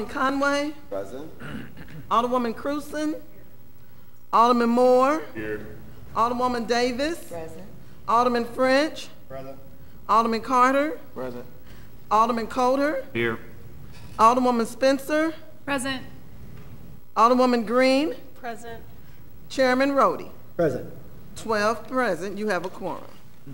Conway. Present. Alderwoman Cruzen. Alderman Moore. Here. Alderwoman Davis. Present. Alderman French. Present. Alderman Carter. Present. Alderman Coder. Here. Alderwoman Spencer. Present. Alderwoman Green. Present. Chairman Rhodey. Present. 12 present. You have a quorum.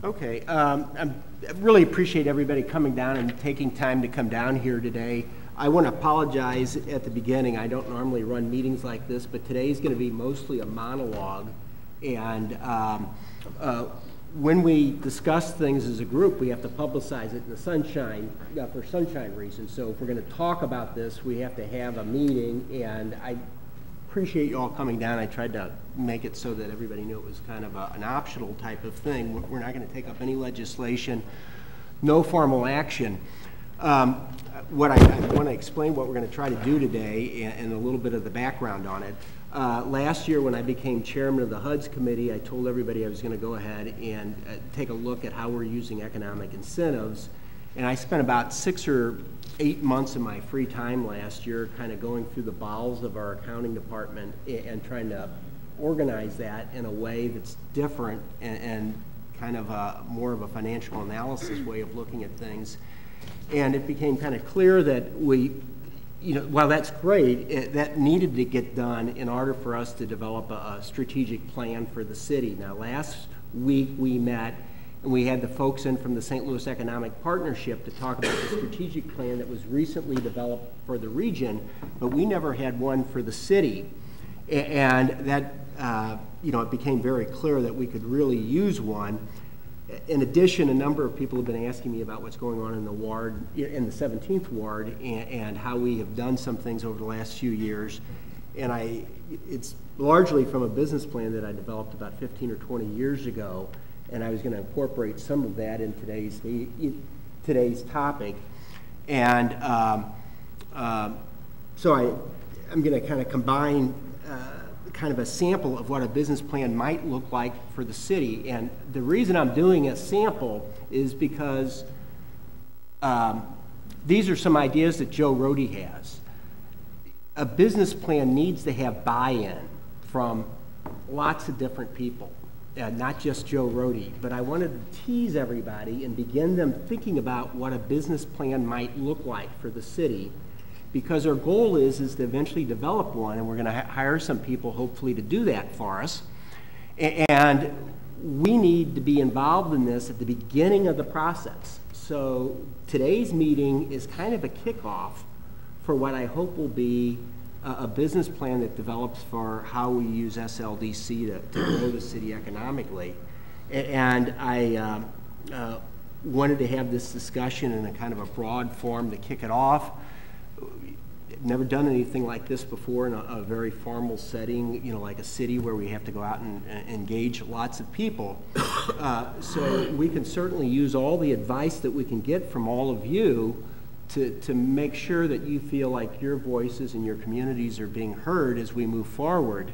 Okay. I really appreciate everybody coming down and taking time to come down here today. I want to apologize at the beginning. I don't normally run meetings like this, but today is going to be mostly a monologue. And when we discuss things as a group, we have to publicize it in the sunshine, for sunshine reasons. So if we're going to talk about this, we have to have a meeting, and I appreciate you all coming down. I tried to make it so that everybody knew it was kind of an optional type of thing. We're not going to take up any legislation, no formal action. What I want to explain what we're going to try to do today and a little bit of the background on it. Last year when I became chairman of the HUD's committee, I told everybody I was going to go ahead and take a look at how we're using economic incentives. And I spent about 6 or 8 months of my free time last year kind of going through the bowels of our accounting department and trying to organize that in a way that's different and kind of more of a financial analysis way of looking at things. And it became kind of clear that we, while that's great, that needed to get done in order for us to develop a strategic plan for the city. Now, last week we met and we had the folks in from the St. Louis Economic Partnership to talk about the strategic plan that was recently developed for the region, but we never had one for the city. And that, it became very clear that we could really use one. In addition, a number of people have been asking me about what's going on in the ward, in the 17th ward, and how we have done some things over the last few years. And it's largely from a business plan that I developed about 15 or 20 years ago, and I was going to incorporate some of that in today's topic. And so I'm going to kind of combine kind of a sample of what a business plan might look like for the city. And the reason I'm doing a sample is because these are some ideas that Joe Rhodey has. A business plan needs to have buy-in from lots of different people, not just Joe Rhodey. But I wanted to tease everybody and begin them thinking about what a business plan might look like for the city, because our goal is to eventually develop one, and we're going to hire some people hopefully to do that for us. And we need to be involved in this at the beginning of the process. So today's meeting is kind of a kickoff for what I hope will be a business plan that develops for how we use SLDC to grow the city economically. And I wanted to have this discussion in a kind of a broad form to kick it off. Never done anything like this before in a very formal setting, like a city where we have to go out and engage lots of people. So we can certainly use all the advice that we can get from all of you to make sure that you feel like your voices and your communities are being heard as we move forward.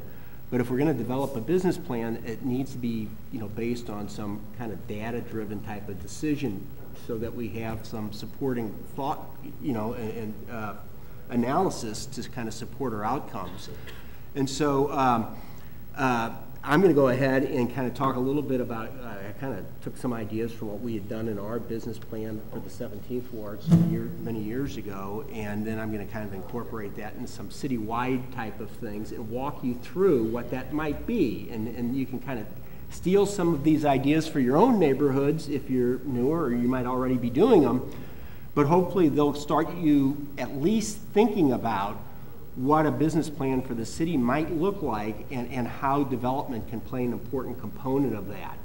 But if we're going to develop a business plan, it needs to be based on some kind of data-driven type of decision, so that we have some supporting thought, and analysis to kind of support our outcomes. And so I'm going to go ahead and kind of talk a little bit about, I kind of took some ideas from what we had done in our business plan for the 17th Ward many years ago, and then I'm going to kind of incorporate that into some citywide type of things and walk you through what that might be. And you can kind of steal some of these ideas for your own neighborhoods if you're newer, or you might already be doing them, but hopefully they'll start you at least thinking about what a business plan for the city might look like, and how development can play an important component of that.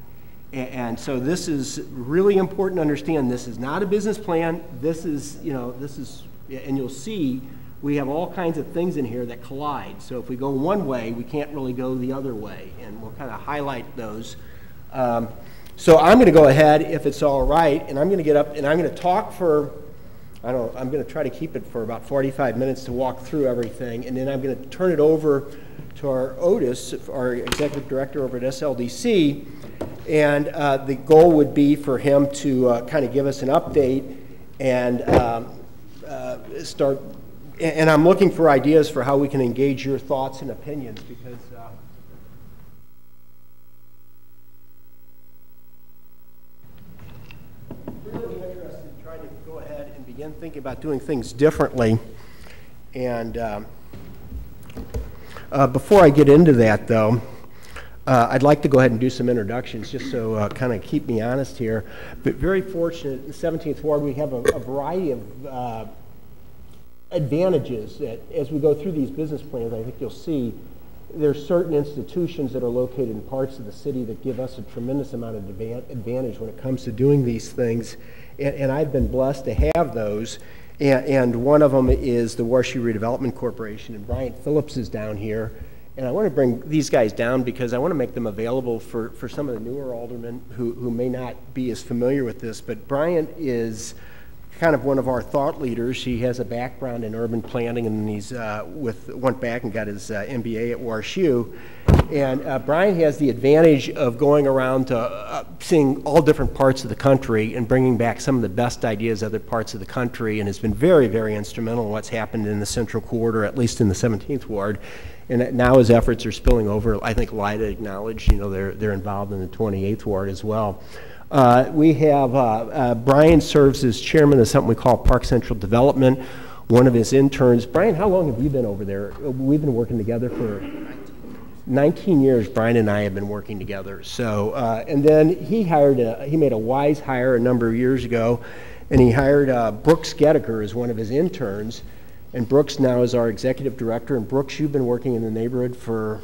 And so this is really important to understand. This is not a business plan. This is, and you'll see we have all kinds of things in here that collide. So if we go one way, we can't really go the other way, and we'll kind of highlight those. So I'm going to go ahead, if it's all right, and I'm going to get up and I'm going to talk for, I'm going to try to keep it for about 45 minutes to walk through everything, and then I'm going to turn it over to our Otis, our executive director over at SLDC, and the goal would be for him to kind of give us an update and start and I'm looking for ideas for how we can engage your thoughts and opinions, because I'm really interested in trying to go ahead and begin thinking about doing things differently. And before I get into that, though, I'd like to go ahead and do some introductions, just so kind of keep me honest here. But very fortunate, in the 17th Ward, we have a variety of advantages that, as we go through these business plans, I think you'll see there's certain institutions that are located in parts of the city that give us a tremendous amount of advantage when it comes to doing these things. And I've been blessed to have those. And one of them is the Warshu Redevelopment Corporation, and Brian Phillips is down here. And I want to bring these guys down because I want to make them available for some of the newer aldermen who may not be as familiar with this. But Brian is kind of one of our thought leaders. He has a background in urban planning, and he's went back and got his MBA at WashU. And Brian has the advantage of going around to seeing all different parts of the country and bringing back some of the best ideas other parts of the country, and has been very, very instrumental in what's happened in the Central Quarter, at least in the 17th Ward. And now his efforts are spilling over. I think Lyda acknowledged, you know, they're involved in the 28th Ward as well. We have Brian serves as chairman of something we call Park Central Development. One of his interns, Brian, how long have you been over there? We've been working together for 19 years. Brian and I have been working together. So, and then he made a wise hire a number of years ago, and he hired Brooks Gettiker as one of his interns. And Brooks now is our executive director. And Brooks, you've been working in the neighborhood for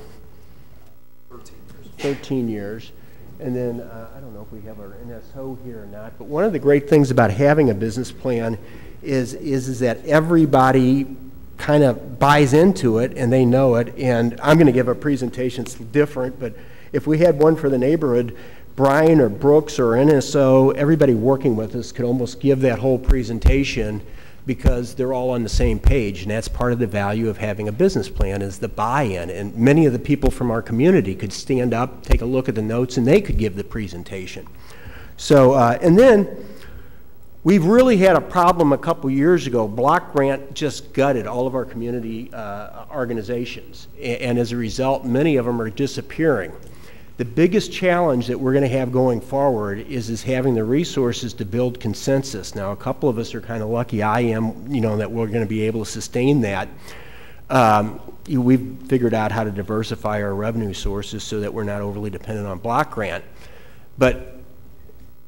13 years. And then, I don't know if we have our NSO here or not, but one of the great things about having a business plan is that everybody kind of buys into it and they know it. And I'm going to give a presentation that's different, but if we had one for the neighborhood, Brian or Brooks or NSO, everybody working with us could almost give that whole presentation, because they're all on the same page. And that's part of the value of having a business plan, is the buy-in. And many of the people from our community could stand up, take a look at the notes, and they could give the presentation. So, and then we've really had a problem a couple years ago. Block grant just gutted all of our community organizations. And as a result, many of them are disappearing. The biggest challenge that we're going to have going forward is having the resources to build consensus. Now, a couple of us are kind of lucky. I am, you know, that we're going to be able to sustain that. We've figured out how to diversify our revenue sources so that we're not overly dependent on block grant. But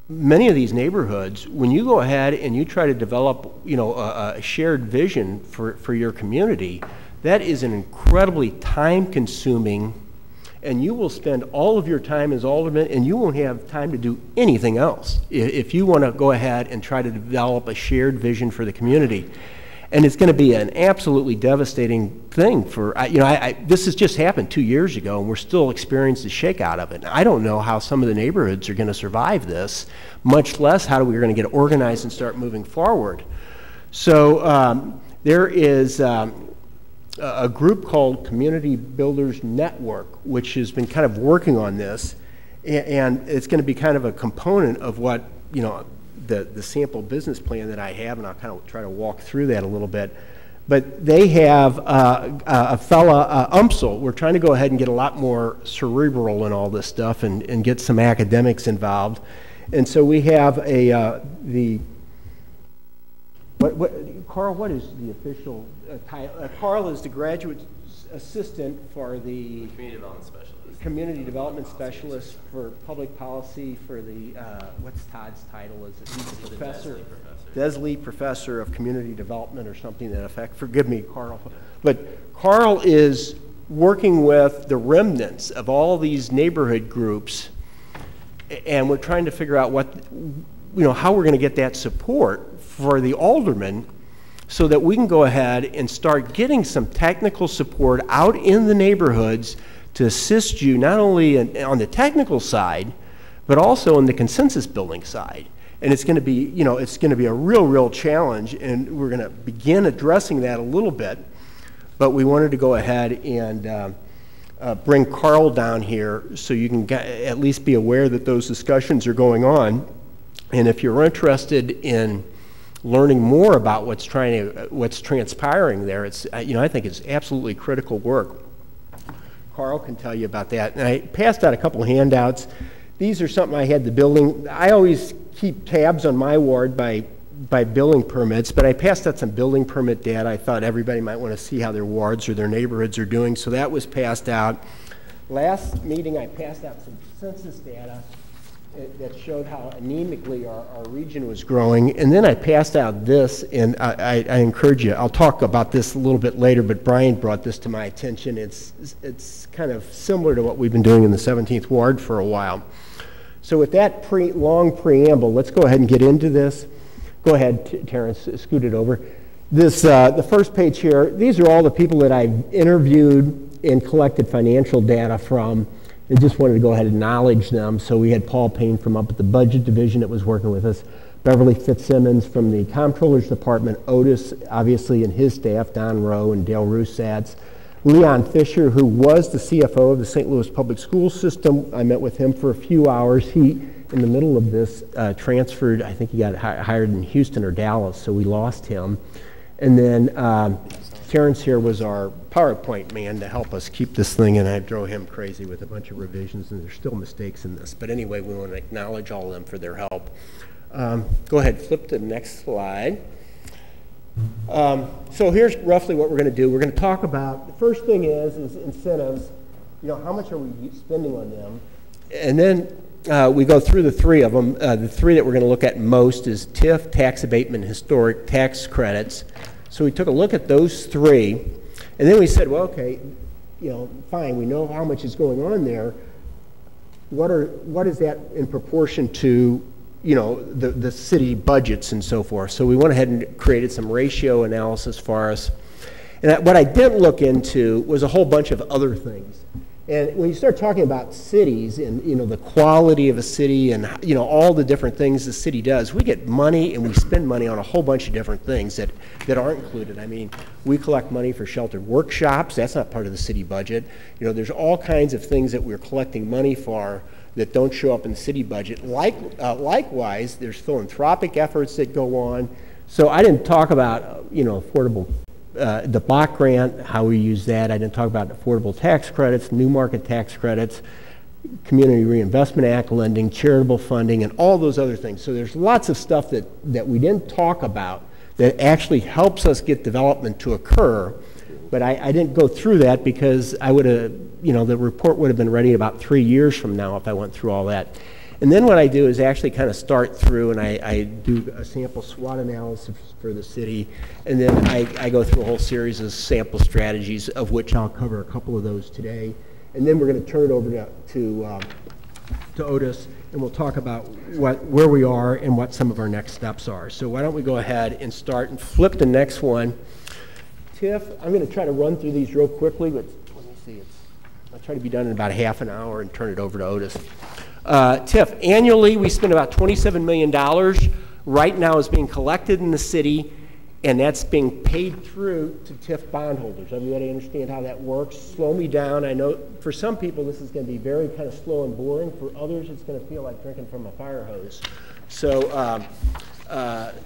many of these neighborhoods, when you go ahead and you try to develop, you know, a shared vision for your community, that is an incredibly time-consuming, and you will spend all of your time as alderman, and you won't have time to do anything else if you want to go ahead and try to develop a shared vision for the community. And it's going to be an absolutely devastating thing for, you know, this has just happened 2 years ago, and we're still experiencing the shakeout of it. And I don't know how some of the neighborhoods are going to survive this, much less how we're going to get organized and start moving forward. So there is a group called Community Builders Network, which has been kind of working on this, and it's going to be kind of a component of what, you know, the sample business plan that I have, and I'll kind of try to walk through that a little bit. But they have a fella, Umsel. We're trying to go ahead and get a lot more cerebral in all this stuff and get some academics involved. And so we have Carl, what is the official title? Carl is the graduate assistant for the Community Development Specialist for Public Policy for the, what's Todd's title? Is it? He's a professor. Desley Professor of Community Development or something to that effect. Forgive me, Carl. But Carl is working with the remnants of all these neighborhood groups, and we're trying to figure out what, you know, how we're going to get that support for the aldermen so that we can go ahead and start getting some technical support out in the neighborhoods to assist you not only on the technical side, but also on the consensus building side. And it's going to be, you know, it's going to be a real challenge, and we're going to begin addressing that a little bit. But we wanted to go ahead and bring Carl down here so you can at least be aware that those discussions are going on. And if you're interested in learning more about what's transpiring there. It's, I think it's absolutely critical work. Carl can tell you about that. And I passed out a couple handouts. These are something I had the building. I always keep tabs on my ward by building permits, but I passed out some building permit data. I thought everybody might want to see how their wards or their neighborhoods are doing, so that was passed out. Last meeting, I passed out some census data that showed how anemically our region was growing, and then I passed out this, and I encourage you, I'll talk about this a little bit later, but Brian brought this to my attention. It's kind of similar to what we've been doing in the 17th Ward for a while. So with that long preamble, let's go ahead and get into this. Go ahead, Terrence, scoot it over. This, the first page here, these are all the people that I've interviewed and collected financial data from, and just wanted to go ahead and acknowledge them. So we had Paul Payne from up at the Budget Division that was working with us, Beverly Fitzsimmons from the Comptroller's Department, Otis, obviously, and his staff, Don Rowe and Dale Rusatz, Leon Fisher, who was the CFO of the St. Louis Public School System. I met with him for a few hours. He, in the middle of this, transferred. I think he got hired in Houston or Dallas, so we lost him. And then Terrence here was our PowerPoint man to help us keep this thing, and I drove him crazy with a bunch of revisions, and there's still mistakes in this. But anyway, we want to acknowledge all of them for their help. Go ahead, flip to the next slide. So here's roughly what we're going to do. We're going to talk about, the first thing is incentives. How much are we spending on them? And then we go through the three of them. The three that we're going to look at most is TIF, tax abatement, historic tax credits. So we took a look at those three, and then we said, well, okay, fine, we know how much is going on there. What is that in proportion to the city budgets and so forth? So we went ahead and created some ratio analysis for us. And what I didn't look into was a whole bunch of other things. And when you start talking about cities and the quality of a city and all the different things the city does, we get money and we spend money on a whole bunch of different things that aren't included. I mean, we collect money for sheltered workshops. That's not part of the city budget. There's all kinds of things that we're collecting money for that don't show up in the city budget. Likewise, there's philanthropic efforts that go on. So I didn't talk about affordable. The block grant, how we use that. I didn't talk about affordable tax credits, new market tax credits, Community Reinvestment Act lending, charitable funding, and all those other things. So there's lots of stuff that we didn't talk about that actually helps us get development to occur. But I didn't go through that because I would have, the report would have been ready about 3 years from now if I went through all that. And then what I do is actually kind of start through and I do a sample SWOT analysis for the city, and then I go through a whole series of sample strategies, of which I'll cover a couple of those today. And then we're going to turn it over to Otis, and we'll talk about where we are and what some of our next steps are. So why don't we go ahead and start and flip the next one. TIF, I'm going to try to run through these real quickly, but let me see. I'll try to be done in about half an hour and turn it over to Otis. TIF, annually we spend about $27 million. Right now is being collected in the city, and that's being paid through to TIF bondholders. Everybody understand how that works? Slow me down. I know for some people this is going to be very kind of slow and boring. For others it's going to feel like drinking from a fire hose. So,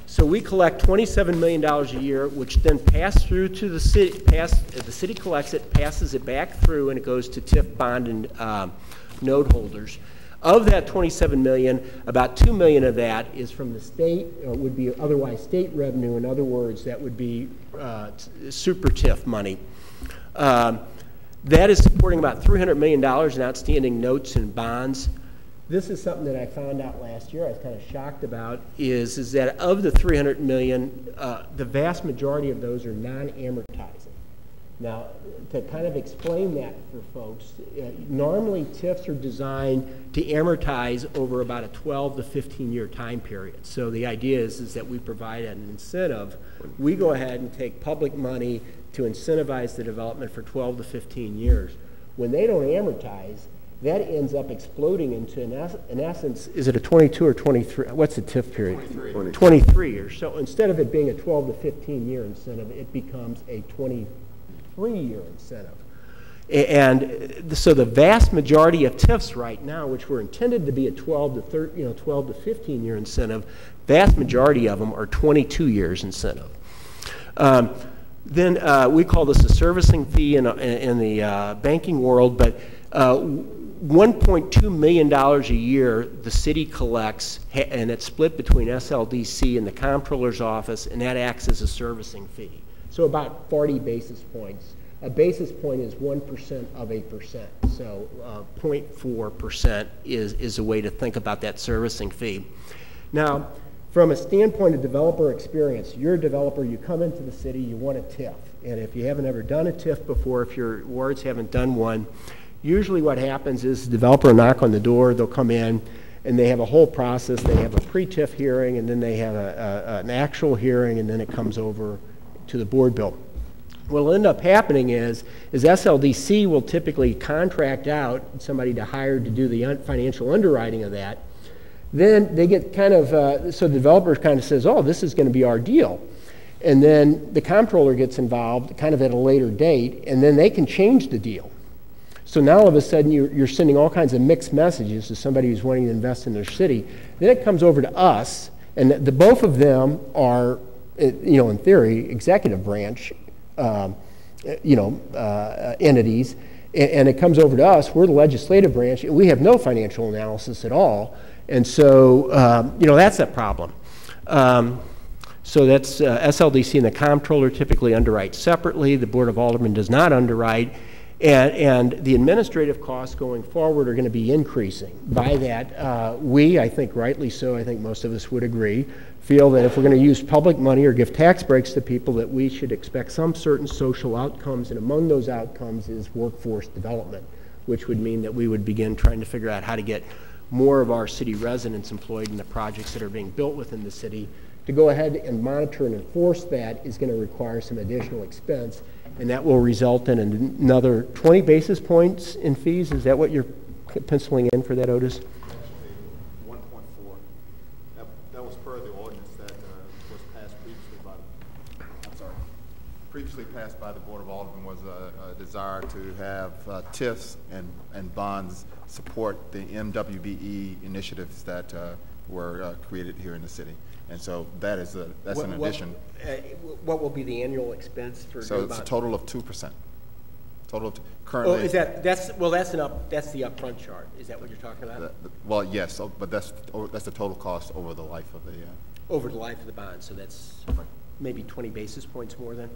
so we collect $27 million a year, which then pass through to the city. The city collects it, passes it back through, and it goes to TIF bond and note holders. Of that $27 million, about $2 million of that is from the state, or would be otherwise state revenue. In other words, that would be super TIF money. That is supporting about $300 million in outstanding notes and bonds. This is something that I found out last year I was kind of shocked about, is that of the $300 million, the vast majority of those are non-amortizing. Now, to kind of explain that for folks, normally TIFs are designed to amortize over about a 12 to 15-year time period. So the idea is that we provide an incentive. We go ahead and take public money to incentivize the development for 12 to 15 years. When they don't amortize, that ends up exploding into, in essence, is it a 22 or 23? What's the TIF period? 23. 23 years. So instead of it being a 12 to 15-year incentive, it becomes a 23-year incentive. And so the vast majority of TIFs right now, which were intended to be a 12 to 15 year incentive, vast majority of them are 22 years incentive. Then we call this a servicing fee in the banking world, but $1.2 million a year the city collects, and it's split between SLDC and the comptroller's office, and that acts as a servicing fee. So about 40 basis points. A basis point is 1% of a percent. So 0.4% is a way to think about that servicing fee. Now, from a standpoint of developer experience, you're a developer, you come into the city, you want a TIF. And if you haven't ever done a TIF before, if your wards haven't done one, usually what happens is the developer will knock on the door, they'll come in, and they have a whole process. They have a pre-TIF hearing, and then they have an actual hearing, and then it comes over to the board bill. What will end up happening is SLDC will typically contract out somebody to hire to do the financial underwriting of that. Then they get kind of, so the developer kind of says, oh, this is going to be our deal. And then the comptroller gets involved kind of at a later date, and then they can change the deal. So now all of a sudden you're sending all kinds of mixed messages to somebody who's wanting to invest in their city. Then it comes over to us, and both of them are, in theory, executive branch, entities, and it comes over to us. We're the legislative branch, and we have no financial analysis at all. And so, that's a problem. So that's SLDC and the comptroller typically underwrite separately. The Board of Aldermen does not underwrite. And the administrative costs going forward are going to be increasing. By that, I think rightly so, I think most of us would agree, feel that if we're going to use public money or give tax breaks to people, that we should expect some certain social outcomes, and among those outcomes is workforce development, which would mean that we would begin trying to figure out how to get more of our city residents employed in the projects that are being built within the city. To go ahead and monitor and enforce that is going to require some additional expense, and that will result in another 20 basis points in fees. Is that what you're penciling in for that, Otis? Actually, 1.4. That was per the ordinance that was passed previously passed by the Board of Aldermen, was a desire to have TIFs and bonds support the MWBE initiatives that were created here in the city. And so that's an addition. What will be the annual expense for? So it's a total of 2%. Currently. Oh, is that's the upfront chart? Is that what you're talking about? Well, yes, but that's the total cost over the life of the. Over the life of the bond, so that's maybe 20 basis points more then.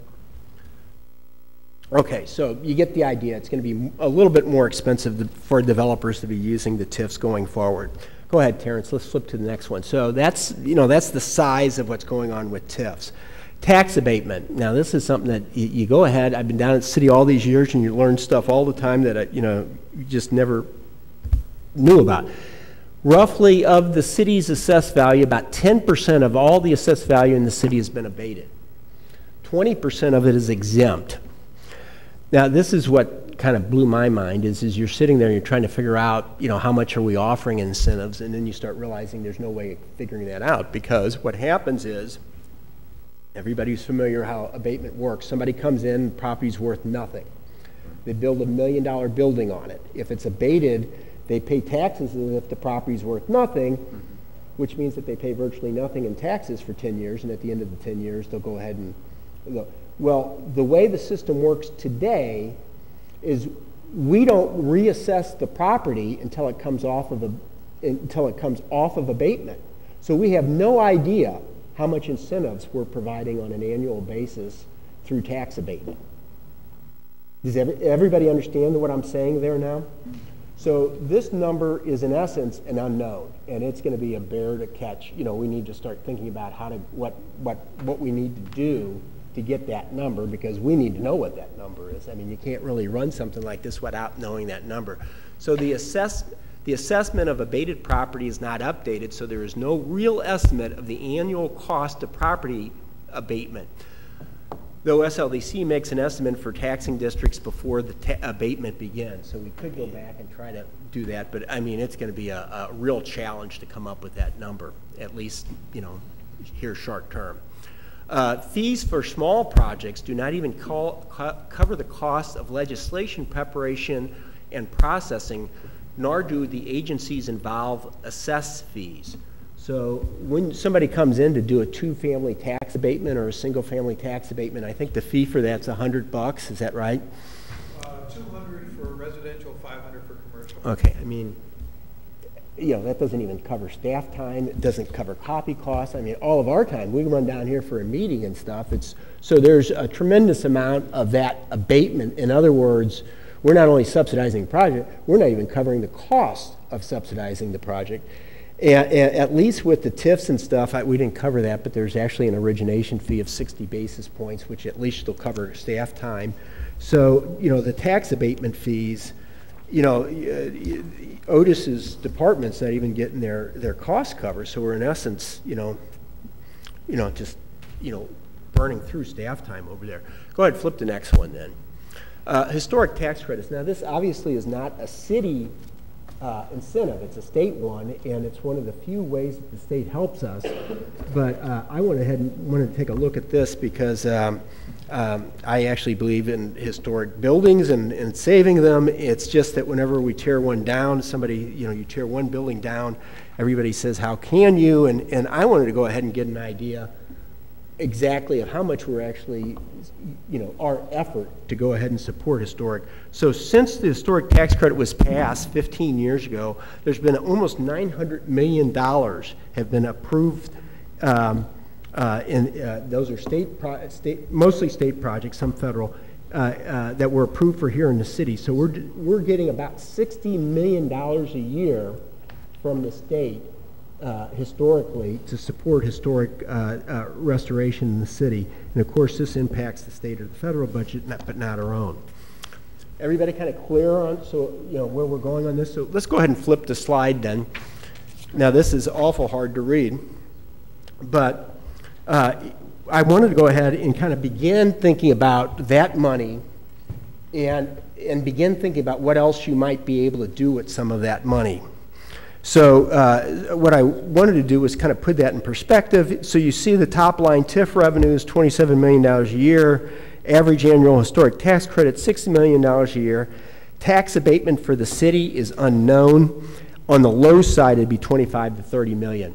Okay, so you get the idea. It's going to be a little bit more expensive for developers to be using the TIFs going forward. Go ahead, Terrence. Let's flip to the next one. So that's the size of what's going on with TIFs. Tax abatement. Now, this is something that you go ahead. I've been down at the city all these years, and you learn stuff all the time that you just never knew about. Roughly, of the city's assessed value, about 10% of all the assessed value in the city has been abated. 20% of it is exempt. Now, this is what kind of blew my mind is you're sitting there and you're trying to figure out, how much are we offering incentives, and then you start realizing there's no way of figuring that out, because what happens is, everybody's familiar how abatement works. Somebody comes in, property's worth nothing. They build $1 million building on it. If it's abated, they pay taxes as if the property's worth nothing, which means that they pay virtually nothing in taxes for 10 years, and at the end of the 10 years, they'll go ahead and look. Well, the way the system works today is we don't reassess the property until it comes off of abatement. So we have no idea how much incentives we're providing on an annual basis through tax abatement. Does everybody understand what I'm saying there now? So this number is in essence an unknown, and it's going to be a bear to catch. We need to start thinking about what we need to do to get that number, because we need to know what that number is. I mean, you can't really run something like this without knowing that number. So the assessment of abated property is not updated, so there is no real estimate of the annual cost of property abatement. Though SLDC makes an estimate for taxing districts before the abatement begins. So we could go back and try to do that, but I mean, it's going to be a real challenge to come up with that number, at least, here short term. Fees for small projects do not even cover the cost of legislation preparation and processing, nor do the agencies involved assess fees. So when somebody comes in to do a two-family tax abatement or a single-family tax abatement, I think the fee for that's $100. Is that right? 200 for residential, 500 for commercial. Okay, I mean, you know, that doesn't even cover staff time. It doesn't cover copy costs. I mean, all of our time, we run down here for a meeting and stuff. So there's a tremendous amount of that abatement. In other words, we're not only subsidizing the project, we're not even covering the cost of subsidizing the project. And at least with the TIFs and stuff, we didn't cover that, but there's actually an origination fee of 60 basis points, which at least will cover staff time. So, you know, the tax abatement fees, you know, Otis's department's not even getting their costs covered. So we're in essence, just burning through staff time over there. Go ahead, flip the next one then. Historic tax credits. Now this obviously is not a city incentive, it's a state one, and it's one of the few ways that the state helps us. But I went ahead and wanted to take a look at this because I actually believe in historic buildings and saving them. It's just that whenever we tear one down, you tear one building down, everybody says, how can you? And I wanted to go ahead and get an idea exactly of how much we're actually, our effort to go ahead and support historic. So since the historic tax credit was passed 15 years ago, there's been almost $900 million have been approved. Those are mostly state projects, some federal, that were approved for here in the city. So we're getting about $60 million a year from the state historically to support historic restoration in the city. And of course this impacts the state or the federal budget, but not our own. Everybody kind of clear on where we're going on this? So let's go ahead and flip the slide then. Now this is awful hard to read, but I wanted to go ahead and kind of begin thinking about that money and begin thinking about what else you might be able to do with some of that money. So what I wanted to do was kind of put that in perspective. So you see the top line TIF revenues, $27 million a year, average annual historic tax credit, $60 million a year. Tax abatement for the city is unknown. On the low side, it'd be 25 to 30 million.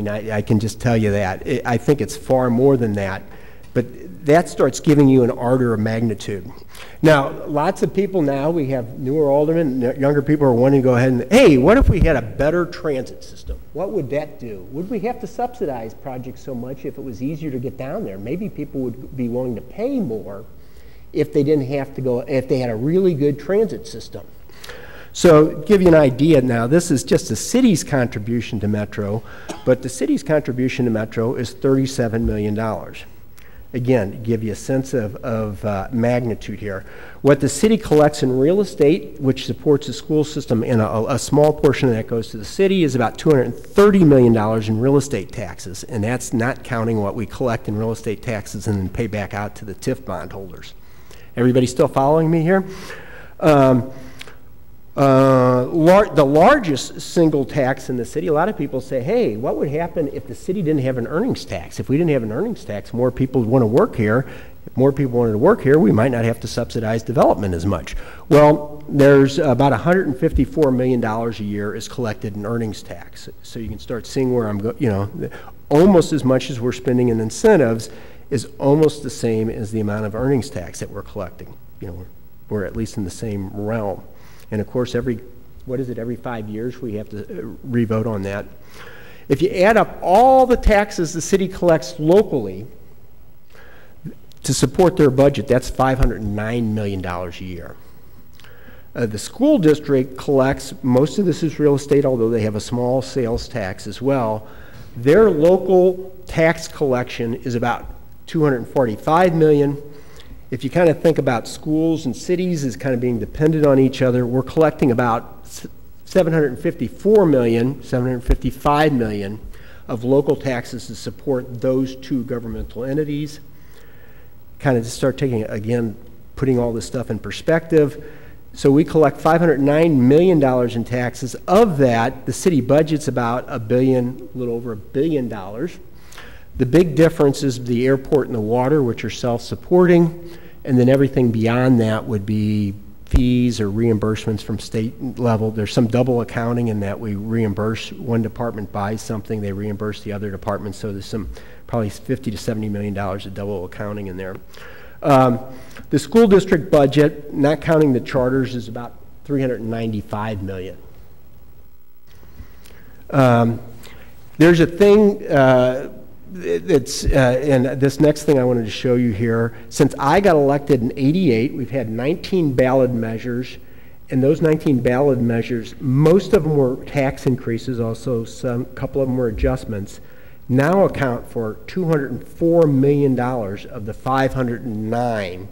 I can just tell you that. I think it's far more than that. But that starts giving you an order of magnitude. Now, lots of people now, we have newer aldermen, younger people are wanting to go ahead and, hey, what if we had a better transit system? What would that do? Would we have to subsidize projects so much if it was easier to get down there? Maybe people would be willing to pay more if they didn't have to go, if they had a really good transit system. So to give you an idea now, this is just the city's contribution to Metro, but the city's contribution to Metro is $37 million. Again, to give you a sense of magnitude here. What the city collects in real estate, which supports the school system, and a small portion of that goes to the city, is about $230 million in real estate taxes, and that's not counting what we collect in real estate taxes and then pay back out to the TIF bondholders. Everybody still following me here? The largest single tax in the city, a lot of people say, hey, what would happen if the city didn't have an earnings tax? If we didn't have an earnings tax, more people would want to work here. If more people wanted to work here, we might not have to subsidize development as much. Well, there's about $154 million a year is collected in earnings tax. So you can start seeing where I'm going, almost as much as we're spending in incentives is almost the same as the amount of earnings tax that we're collecting. We're at least in the same realm. And of course, every 5 years we have to re-vote on that. If you add up all the taxes the city collects locally to support their budget, that's $509 million a year. The school district collects, most of this is real estate, although they have a small sales tax as well. Their local tax collection is about $245 million. If you kind of think about schools and cities as kind of being dependent on each other, we're collecting about $755 million of local taxes to support those two governmental entities. Kind of to start taking, again, putting all this stuff in perspective. So we collect $509 million in taxes. Of that, the city budget's about a little over $1 billion. The big difference is the airport and the water, which are self-supporting, and then everything beyond that would be fees or reimbursements from state level. There's some double accounting in that we reimburse, one department buys something, they reimburse the other department, so there's some probably $50 to $70 million of double accounting in there. The school district budget, not counting the charters, is about $395 million. There's a thing that's, and this next thing I wanted to show you here, since I got elected in '88, we've had 19 ballot measures, and those 19 ballot measures, most of them were tax increases, also a couple of them were adjustments, now account for $204 million of the 509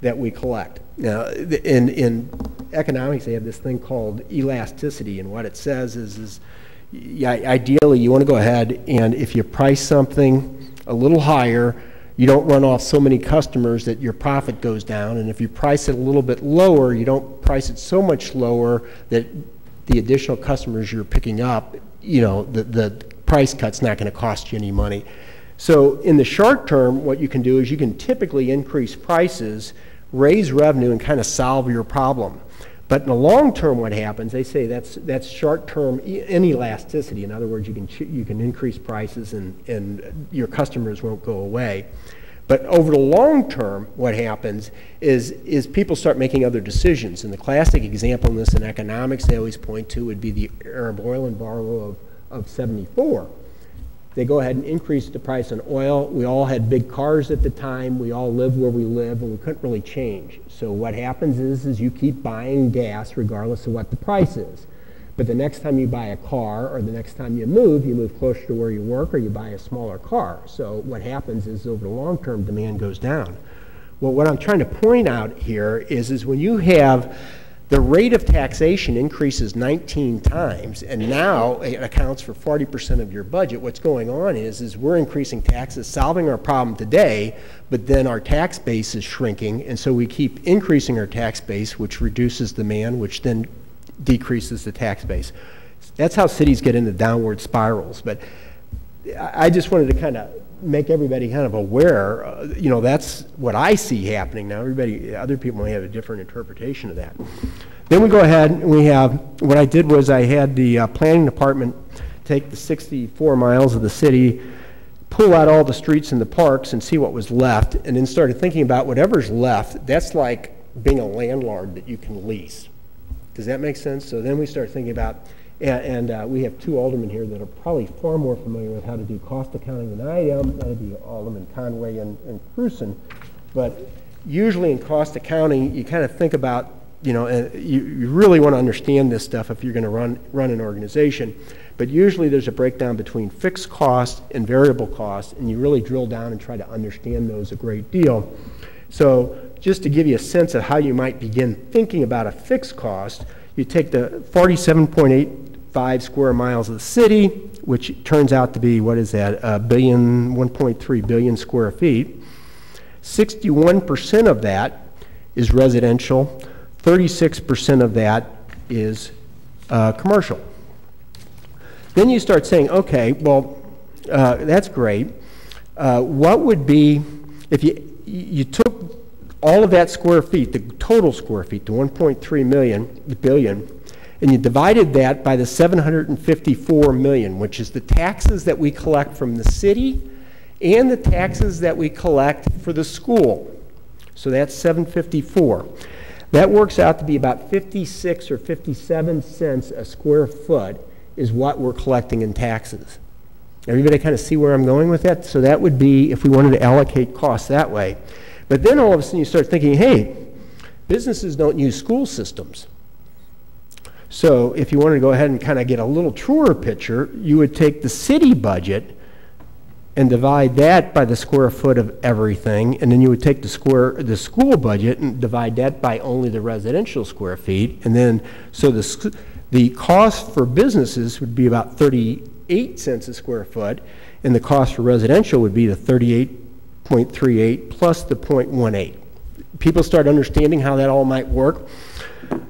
that we collect. Now, in economics, they have this thing called elasticity, and what it says is yeah, ideally, you want to go ahead and if you price something a little higher, you don't run off so many customers that your profit goes down, and if you price it a little bit lower, you don't price it so much lower that the additional customers you're picking up, you know, the price cut's not going to cost you any money. So in the short term, what you can do is you can typically increase prices, raise revenue, and kind of solve your problem. But in the long term, what happens, they say that's short term inelasticity. In other words, you can increase prices and your customers won't go away. But over the long term, what happens is people start making other decisions. And the classic example in this in economics they always point to would be the Arab oil embargo of '74. They go ahead and increase the price on oil. We all had big cars at the time. We all lived where we live, and we couldn't really change. So what happens is you keep buying gas regardless of what the price is. But the next time you buy a car or the next time you move closer to where you work or you buy a smaller car. So what happens is over the long term, demand goes down. Well, what I'm trying to point out here is when you have the rate of taxation increases 19 times, and now it accounts for 40% of your budget. What's going on is we're increasing taxes, solving our problem today, but then our tax base is shrinking, and so we keep increasing our tax base, which reduces demand, which then decreases the tax base. That's how cities get into downward spirals. But I just wanted to kind of make everybody kind of aware, you know, that's what I see happening now. Other people may have a different interpretation of that. Then we go ahead and we have, what I did was I had the planning department take the 64 miles of the city, pull out all the streets and the parks and see what was left, and then started thinking about whatever's left. That's like being a landlord that you can lease. Does that make sense? So then we start thinking about, and we have two aldermen here that are probably far more familiar with how to do cost accounting than I am. That would be Alderman Conway and Cruson. But usually in cost accounting, you kind of think about, you know, you really want to understand this stuff if you're going to run an organization. But usually there's a breakdown between fixed cost and variable cost, and you really drill down and try to understand those a great deal. So just to give you a sense of how you might begin thinking about a fixed cost, you take the 47.85 square miles of the city, which turns out to be, what is that, 1.3 billion square feet. 61% of that is residential, 36% of that is commercial. Then you start saying, okay, well, that's great. What would be, if you took all of that square feet, the total square feet, the 1.3 billion, and you divided that by the 754 million, which is the taxes that we collect from the city and the taxes that we collect for the school. So that's 754. That works out to be about 56 or 57 cents a square foot is what we're collecting in taxes. Everybody kind of see where I'm going with that? So that would be if we wanted to allocate costs that way. But then all of a sudden you start thinking, hey, businesses don't use school systems. So if you wanted to go ahead and kind of get a little truer picture, you would take the city budget and divide that by the square foot of everything, and then you would take the school budget and divide that by only the residential square feet, and then so the cost for businesses would be about 38 cents a square foot, and the cost for residential would be the 38.38 plus the 0.18. People start understanding how that all might work.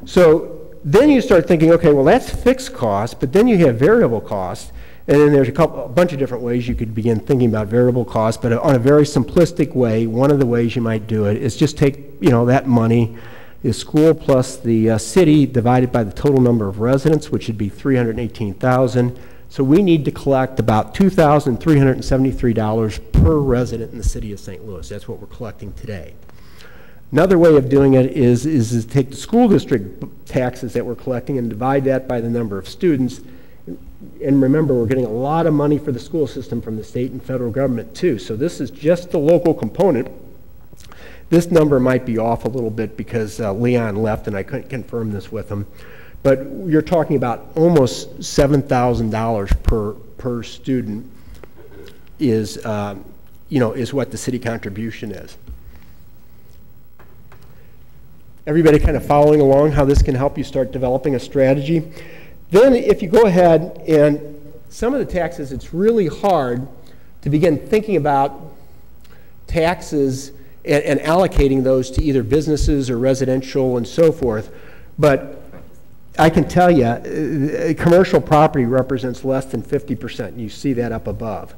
So then you start thinking, okay, well, that's fixed cost, but then you have variable cost. And then there's a bunch of different ways you could begin thinking about variable costs, but on a very simplistic way, one of the ways you might do it is just take, that money, the school plus the city divided by the total number of residents, which would be 318,000. So we need to collect about $2,373 per resident in the city of St. Louis. That's what we're collecting today. Another way of doing it is to take the school district taxes that we're collecting and divide that by the number of students. And remember, we're getting a lot of money for the school system from the state and federal government too. So this is just the local component. This number might be off a little bit because Leon left and I couldn't confirm this with him. But you're talking about almost $7,000 per student is, is what the city contribution is. Everybody kind of following along how this can help you start developing a strategy? Then if you go ahead and some of the taxes, it's really hard to begin thinking about taxes and allocating those to either businesses or residential and so forth. But I can tell you, commercial property represents less than 50%. And you see that up above.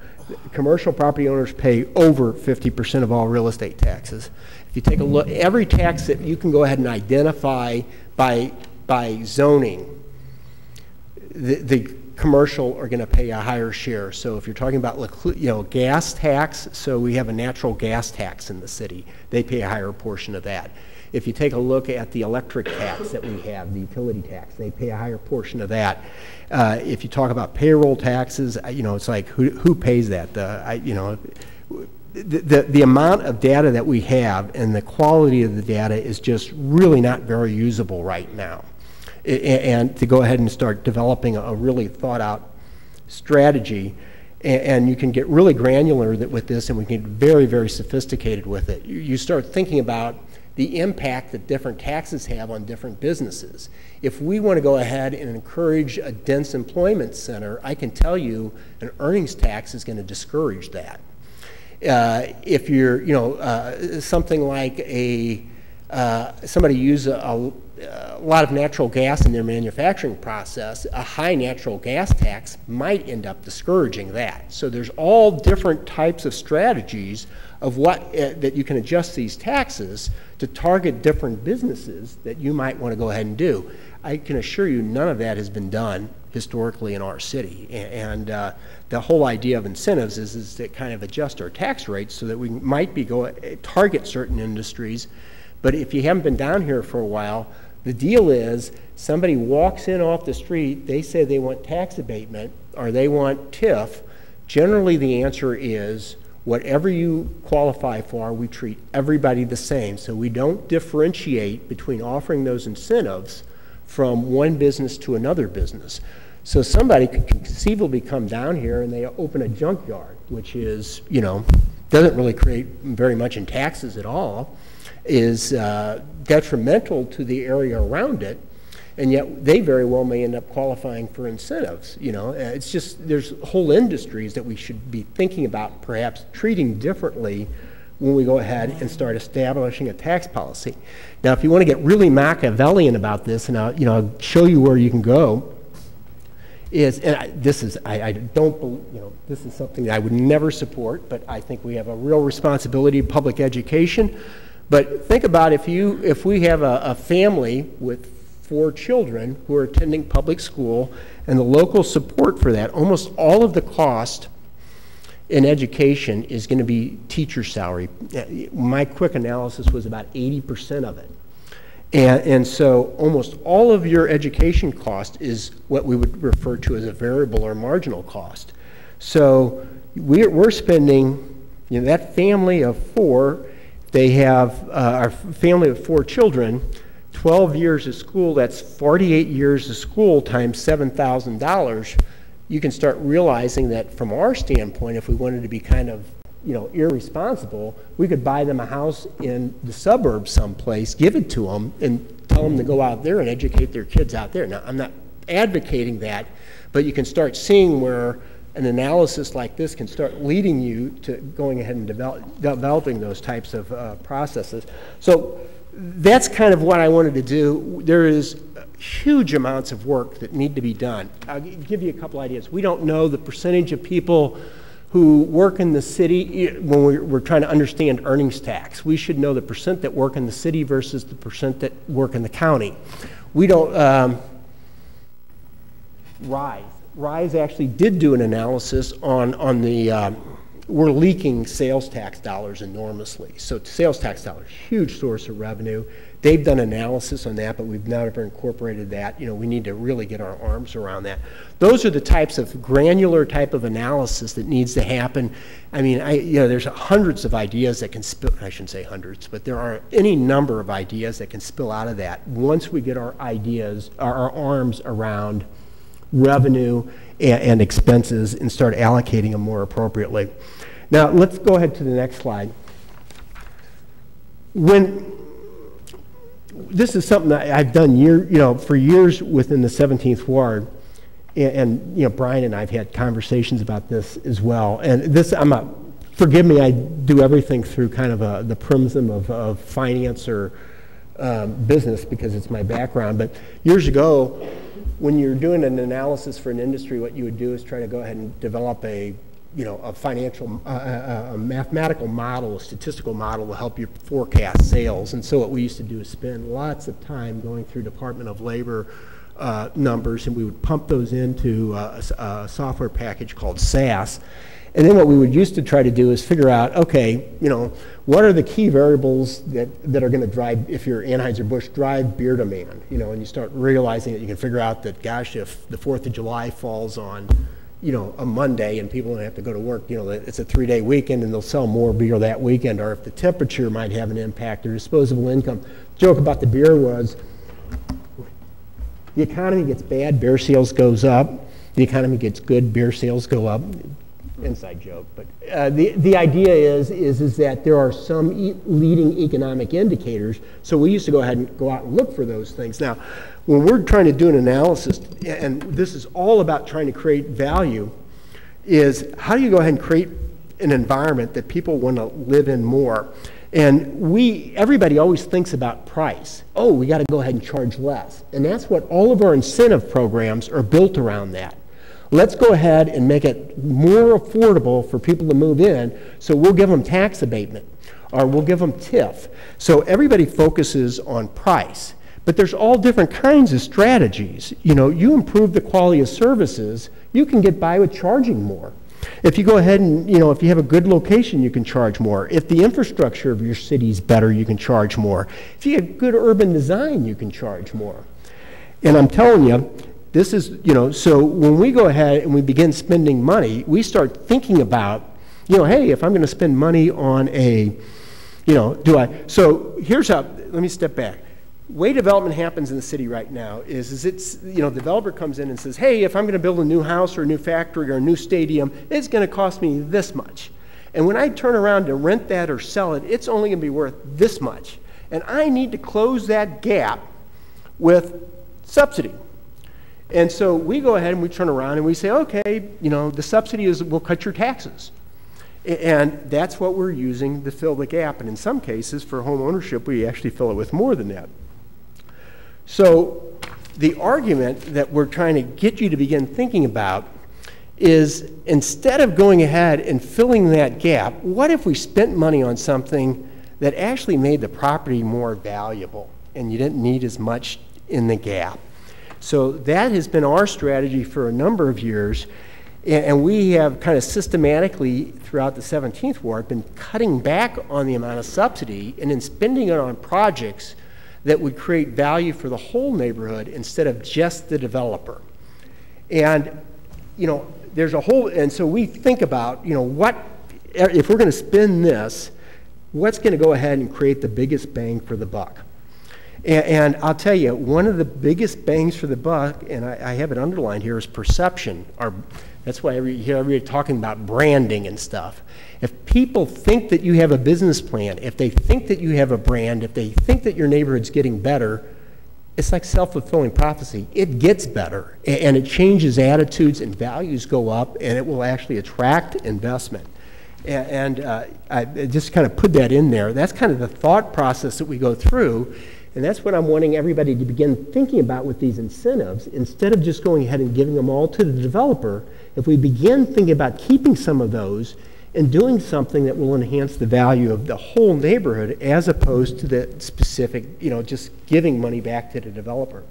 Commercial property owners pay over 50% of all real estate taxes. If you take a look, every tax that you can go ahead and identify by zoning, the commercial are going to pay a higher share. So if you're talking about, gas tax, so we have a natural gas tax in the city. They pay a higher portion of that. If you take a look at the electric tax that we have, the utility tax, they pay a higher portion of that. If you talk about payroll taxes, it's like who pays that? The amount of data that we have and the quality of the data is just really not very usable right now. And to go ahead and start developing a really thought out strategy, and you can get really granular with this, and we can get very, very sophisticated with it. You start thinking about the impact that different taxes have on different businesses. If we want to go ahead and encourage a dense employment center, I can tell you an earnings tax is going to discourage that. If you're, something like somebody use a lot of natural gas in their manufacturing process, a high natural gas tax might end up discouraging that. So there's all different types of strategies of what that you can adjust these taxes to target different businesses that you might want to go ahead and do. I can assure you none of that has been done historically in our city. And the whole idea of incentives is to kind of adjust our tax rates so that we might be target certain industries. But if you haven't been down here for a while, the deal is somebody walks in off the street, they say they want tax abatement or they want TIF. Generally the answer is whatever you qualify for, we treat everybody the same. So we don't differentiate between offering those incentives from one business to another business. So somebody could conceivably come down here and they open a junkyard, which is, doesn't really create very much in taxes at all, is detrimental to the area around it, and yet they very well may end up qualifying for incentives. It's just there's whole industries that we should be thinking about perhaps treating differently when we go ahead and start establishing a tax policy. Now, if you want to get really Machiavellian about this, and I'll show you where you can go, this is something that I would never support, but I think we have a real responsibility in public education. But think about if we have a family with 4 children who are attending public school, and the local support for that, almost all of the cost in education is going to be teacher salary. My quick analysis was about 80% of it. And so almost all of your education cost is what we would refer to as a variable or marginal cost. So we're spending, that family of 4, they have our family of 4 children, 12 years of school, that's 48 years of school times $7,000. You can start realizing that from our standpoint, if we wanted to be kind of, irresponsible, we could buy them a house in the suburbs someplace, give it to them, and tell them to go out there and educate their kids out there. Now, I'm not advocating that, but you can start seeing where an analysis like this can start leading you to going ahead and developing those types of processes. So that's kind of what I wanted to do. There is huge amounts of work that need to be done. I'll give you a couple ideas. We don't know the percentage of people who work in the city when we're trying to understand earnings tax. We should know the percent that work in the city versus the percent that work in the county. We don't, Rise actually did do an analysis on the, we're leaking sales tax dollars enormously. So sales tax dollars, huge source of revenue. They've done analysis on that, but we've never incorporated that. You know, we need to really get our arms around that. Those are the types of granular type of analysis that needs to happen. I mean, there's hundreds of ideas that can spill, I shouldn't say hundreds, but there are any number of ideas that can spill out of that once we get our ideas, our arms around revenue and expenses and start allocating them more appropriately. Now, let's go ahead to the next slide. This is something that I've done for years within the 17th Ward, and Brian and I've had conversations about this as well. And this, forgive me, I do everything through kind of the prism of finance or business because it's my background. But years ago, when you're doing an analysis for an industry, what you would do is try to go ahead and develop a financial, a mathematical model, a statistical model to help you forecast sales. And so what we used to do is spend lots of time going through Department of Labor numbers, and we would pump those into a software package called SAS. And then what we would used to try to do is figure out, okay, what are the key variables that are going to drive, if you're Anheuser-Busch, drive beer demand, and you start realizing that you can figure out that, gosh, if the 4th of July falls on a Monday and people don't have to go to work, it's a 3-day weekend and they'll sell more beer that weekend, or if the temperature might have an impact or disposable income. The joke about the beer was the economy gets bad, beer sales goes up. The economy gets good, beer sales go up. Inside joke, but the idea is that there are some leading economic indicators, so we used to go ahead and go out and look for those things. Now, when we're trying to do an analysis, and this is all about trying to create value, is how do you go ahead and create an environment that people want to live in more? And everybody always thinks about price. Oh, we got to go ahead and charge less. And that's what all of our incentive programs are built around that. Let's go ahead and make it more affordable for people to move in, so we'll give them tax abatement, or we'll give them TIF. So everybody focuses on price. But there's all different kinds of strategies. You improve the quality of services, you can get by with charging more. If you go ahead and, if you have a good location, you can charge more. If the infrastructure of your city is better, you can charge more. If you have good urban design, you can charge more. And I'm telling you, this is, so when we go ahead and we begin spending money, we start thinking about, hey, if I'm going to spend money on so here's how, let me step back. Way development happens in the city right now is it's, the developer comes in and says, hey, if I'm going to build a new house or a new factory or a new stadium, it's going to cost me this much. And when I turn around to rent that or sell it, it's only going to be worth this much. And I need to close that gap with subsidy. And so we go ahead and we turn around and we say, okay, the subsidy is we'll cut your taxes. And that's what we're using to fill the gap. And in some cases, for home ownership, we actually fill it with more than that. So the argument that we're trying to get you to begin thinking about is, instead of going ahead and filling that gap, what if we spent money on something that actually made the property more valuable and you didn't need as much in the gap? So that has been our strategy for a number of years, and we have kind of systematically throughout the 17th Ward been cutting back on the amount of subsidy and then spending it on projects that would create value for the whole neighborhood instead of just the developer. And there's a whole, and so we think about, what, if we're going to spend this, what's going to go ahead and create the biggest bang for the buck? And I'll tell you, one of the biggest bangs for the buck, and I have it underlined here, is perception. That's why you hear everybody talking about branding and stuff. If people think that you have a business plan, if they think that you have a brand, if they think that your neighborhood's getting better, it's like self-fulfilling prophecy. It gets better, and it changes attitudes, and values go up, and it will actually attract investment. And I just kind of put that in there. That's kind of the thought process that we go through. And that's what I'm wanting everybody to begin thinking about with these incentives. Instead of just going ahead and giving them all to the developer, if we begin thinking about keeping some of those and doing something that will enhance the value of the whole neighborhood as opposed to the specific, just giving money back to the developer.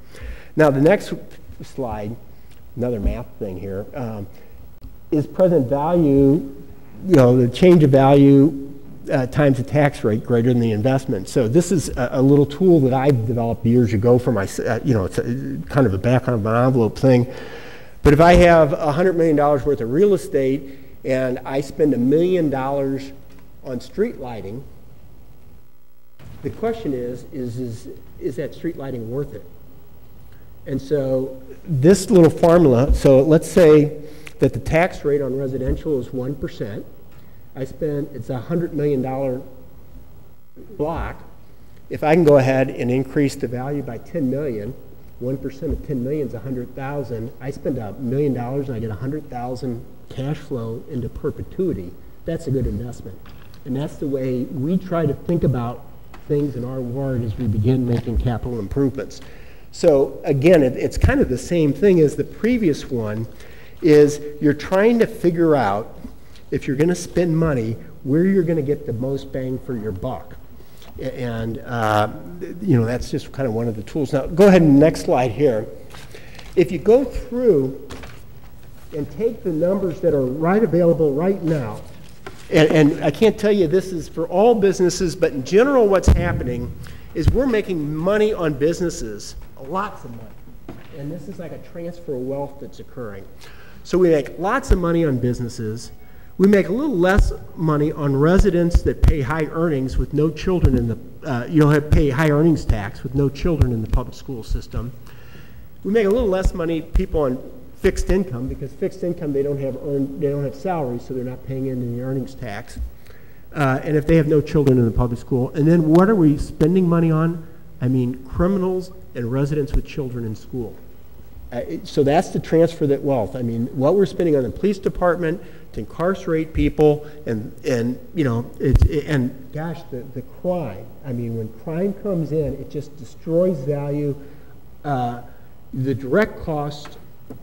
Now, the next slide, another math thing here, is present value, the change of value times the tax rate greater than the investment. So this is a little tool that I developed years ago for my, it's kind of a back of an envelope thing. But if I have $100 million worth of real estate and I spend $1 million on street lighting, the question is that street lighting worth it? And so this little formula, so let's say that the tax rate on residential is 1%. It's a $100 million block. If I can go ahead and increase the value by 10 million, 1% of 10 million is 100,000. I spend $1 million and I get 100,000 cash flow into perpetuity. That's a good investment. And that's the way we try to think about things in our ward as we begin making capital improvements. So again, it's kind of the same thing as the previous one, is you're trying to figure out, if you're going to spend money, where you're going to get the most bang for your buck. And, that's just kind of one of the tools. Now, go ahead and next slide here. If you go through and take the numbers that are available right now, and I can't tell you this is for all businesses, but in general what's happening is we're making money on businesses, lots of money. And this is like a transfer of wealth that's occurring. So we make lots of money on businesses. We make a little less money on residents that pay high earnings with no children in the, pay high earnings tax with no children in the public school system. We make a little less money, people on fixed income, because fixed income, they don't have salaries, so they're not paying into the earnings tax. And if they have no children in the public school. And then what are we spending money on? I mean, criminals and residents with children in school. So that's the transfer that wealth. I mean, what we're spending on the police department to incarcerate people, and gosh, the crime. I mean, when crime comes in, it just destroys value. The direct cost,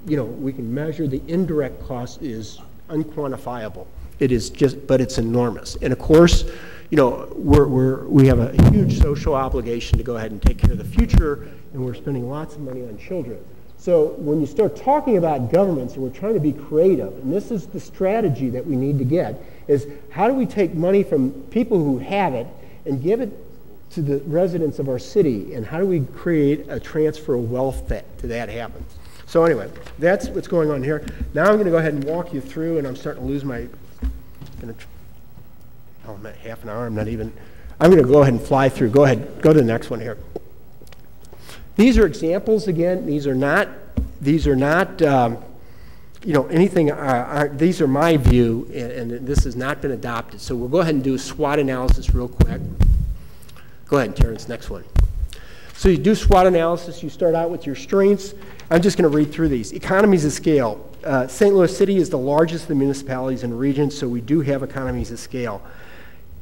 we can measure. The indirect cost is unquantifiable. It is but it's enormous. And of course, we have a huge social obligation to go ahead and take care of the future, and we're spending lots of money on children. So when you start talking about governments, and we're trying to be creative, and this is the strategy that we need to get, is how do we take money from people who have it and give it to the residents of our city, and how do we create a transfer of wealth to that happen? So anyway, that's what's going on here. Now I'm going to go ahead and walk you through, and I'm starting to lose my, I'm at half an hour, I'm going to go ahead and fly through. Go ahead, go to the next one here. These are examples again. These are not anything. These are my view, and this has not been adopted. So we'll go ahead and do a SWOT analysis real quick. Go ahead, Terrence, next one. So you do SWOT analysis. You start out with your strengths. I'm just going to read through these. Economies of scale. St. Louis City is the largest of the municipalities in the region, so we do have economies of scale.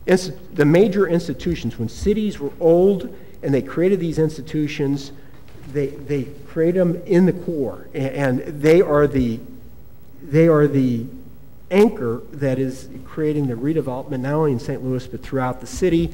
The major institutions, when cities were old and they created these institutions, they create them in the core, and they are the anchor that is creating the redevelopment not only in St. Louis but throughout the city.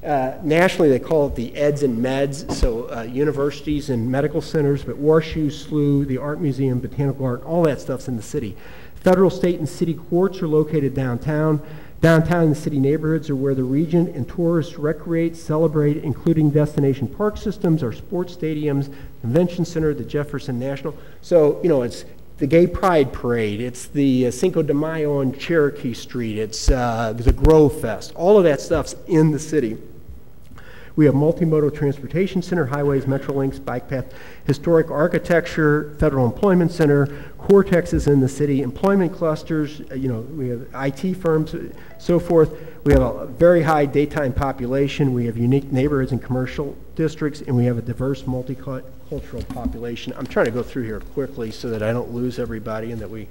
Nationally, they call it the EDS and MEDS, so universities and medical centers, but WashU, SLU, the Art Museum, Botanical Garden, all that stuff's in the city. Federal, state, and city courts are located downtown. Downtown and the city neighborhoods are where the region and tourists recreate, celebrate, including destination park systems, our sports stadiums, convention center, the Jefferson National. So, it's the Gay Pride Parade, it's the Cinco de Mayo on Cherokee Street, it's the Grove Fest. All of that stuff's in the city. We have multimodal transportation center, highways, Metrolinx, bike path, historic architecture, federal employment center, Cortex is in the city, employment clusters, we have IT firms, so forth. We have a very high daytime population. We have unique neighborhoods and commercial districts, and we have a diverse multicultural population. I'm trying to go through here quickly so that I don't lose everybody and that we...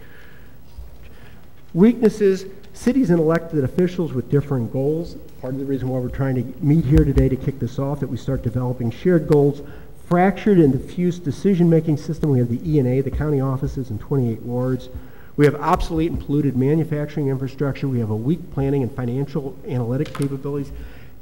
Weaknesses, cities and elected officials with differing goals. Part of the reason why we're trying to meet here today to kick this off, that we start developing shared goals. Fractured and diffuse decision-making system. We have the E&A, the county offices in 28 wards. We have obsolete and polluted manufacturing infrastructure. We have a weak planning and financial analytic capabilities.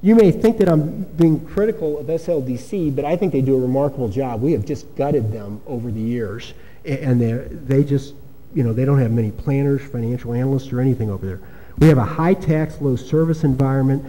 You may think that I'm being critical of SLDC, but I think they do a remarkable job. We have just gutted them over the years, and they just, you know, they don't have many planners, financial analysts, or anything over there. We have a high tax, low service environment.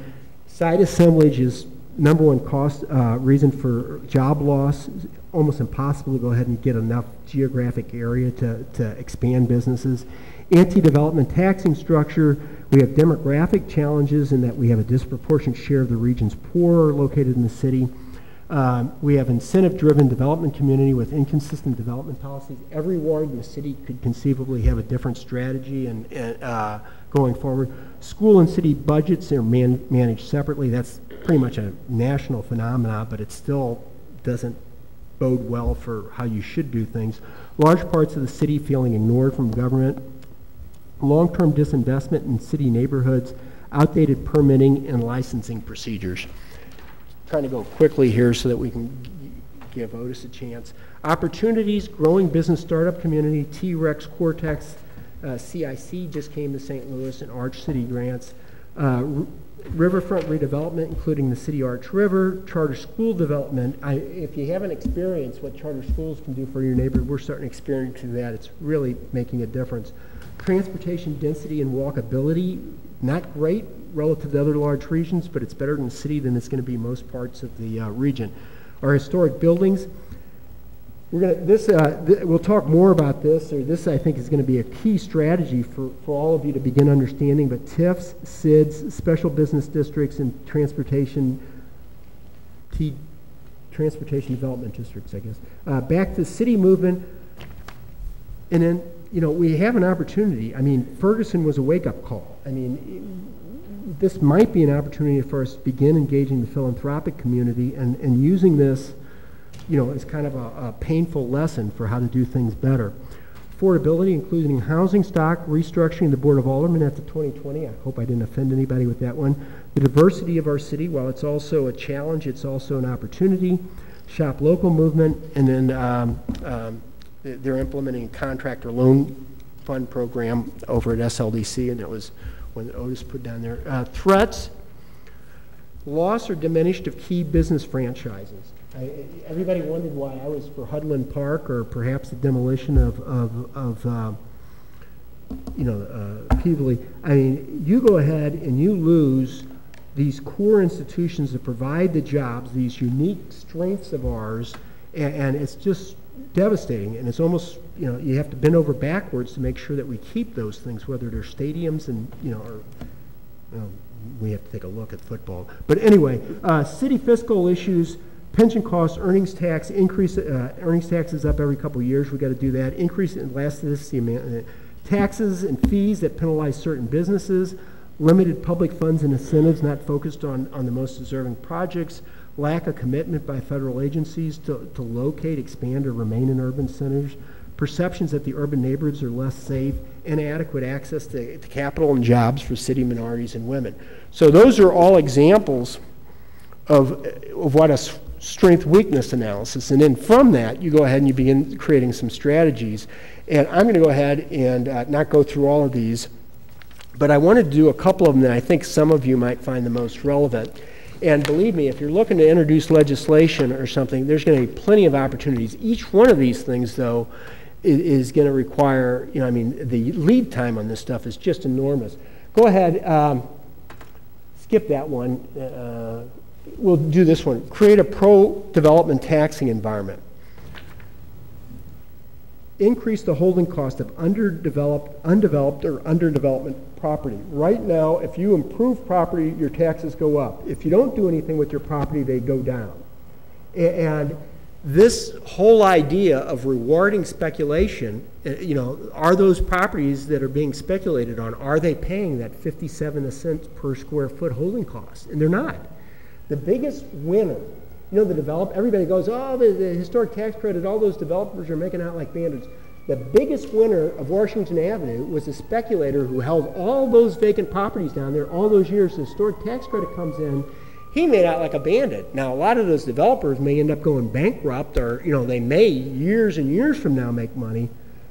Site assemblage is number one cost reason for job loss. Almost impossible to go ahead and get enough geographic area to expand businesses. Anti-development taxing structure. We have demographic challenges in that we have a disproportionate share of the region's poor located in the city. We have incentive-driven development community with inconsistent development policies. Every ward in the city could conceivably have a different strategy and going forward. School and city budgets are managed separately. That's pretty much a national phenomenon, but it still doesn't bode well for how you should do things. Large parts of the city feeling ignored from government. Long-term disinvestment in city neighborhoods. Outdated permitting and licensing procedures. Trying to go quickly here so that we can give Otis a chance. Opportunities, growing business startup community, T-Rex, Cortex, CIC just came to St. Louis, and Arch City grants. Riverfront redevelopment, including the City Arch River, charter school development. If you haven't experienced what charter schools can do for your neighborhood, we're starting experiencing that. It's really making a difference. Transportation density and walkability, not great relative to other large regions, but it's better in the city than it's going to be most parts of the region. Our historic buildings, we'll talk more about this, or this I think is going to be a key strategy for all of you to begin understanding, but TIFs, SIDS, special business districts, and transportation development districts, I guess. Back to the city movement, and then, you know, we have an opportunity. I mean, Ferguson was a wake-up call. I mean, this might be an opportunity for us to begin engaging the philanthropic community and using this, you know, as kind of a painful lesson for how to do things better. Affordability, including housing stock, restructuring the Board of Aldermen after 2020. I hope I didn't offend anybody with that one. The diversity of our city, while it's also a challenge, it's also an opportunity. Shop local movement, and then they're implementing a contractor loan fund program over at SLDC, and that was when Otis put down there. Threats, loss or diminished of key business franchises. Everybody wondered why I was for Hudland Park, or perhaps the demolition of Peabody. I mean, you go ahead and you lose these core institutions that provide the jobs, these unique strengths of ours, and it's just devastating. And it's almost, you know, you have to bend over backwards to make sure that we keep those things, whether they're stadiums and, you know, or we have to take a look at football. But anyway, city fiscal issues. Pension costs, earnings tax, earnings tax is up every couple of years. We've got to do that. Increase in elasticity, taxes and fees that penalize certain businesses, limited public funds and incentives not focused on the most deserving projects, lack of commitment by federal agencies to locate, expand, or remain in urban centers, perceptions that the urban neighborhoods are less safe, inadequate access to capital and jobs for city minorities and women. So those are all examples of what a strength-weakness analysis, and then from that you go ahead and you begin creating some strategies. And I'm going to go ahead and not go through all of these, but I wanted to do a couple of them that I think some of you might find the most relevant. And believe me, if you're looking to introduce legislation or something, there's going to be plenty of opportunities. Each one of these things, though, is going to require, you know, I mean, the lead time on this stuff is just enormous. Go ahead, skip that one. We'll do this one. Create a pro-development taxing environment. Increase the holding cost of undeveloped or underdevelopment property. Right now, if you improve property, your taxes go up. If you don't do anything with your property, they go down. And this whole idea of rewarding speculation, you know, are those properties that are being speculated on, are they paying that 57 cents per square foot holding cost? And they're not. The biggest winner, you know, everybody goes, oh, the historic tax credit, all those developers are making out like bandits. The biggest winner of Washington Avenue was a speculator who held all those vacant properties down there all those years. The historic tax credit comes in. He made out like a bandit. Now, a lot of those developers may end up going bankrupt, or they may years and years from now make money.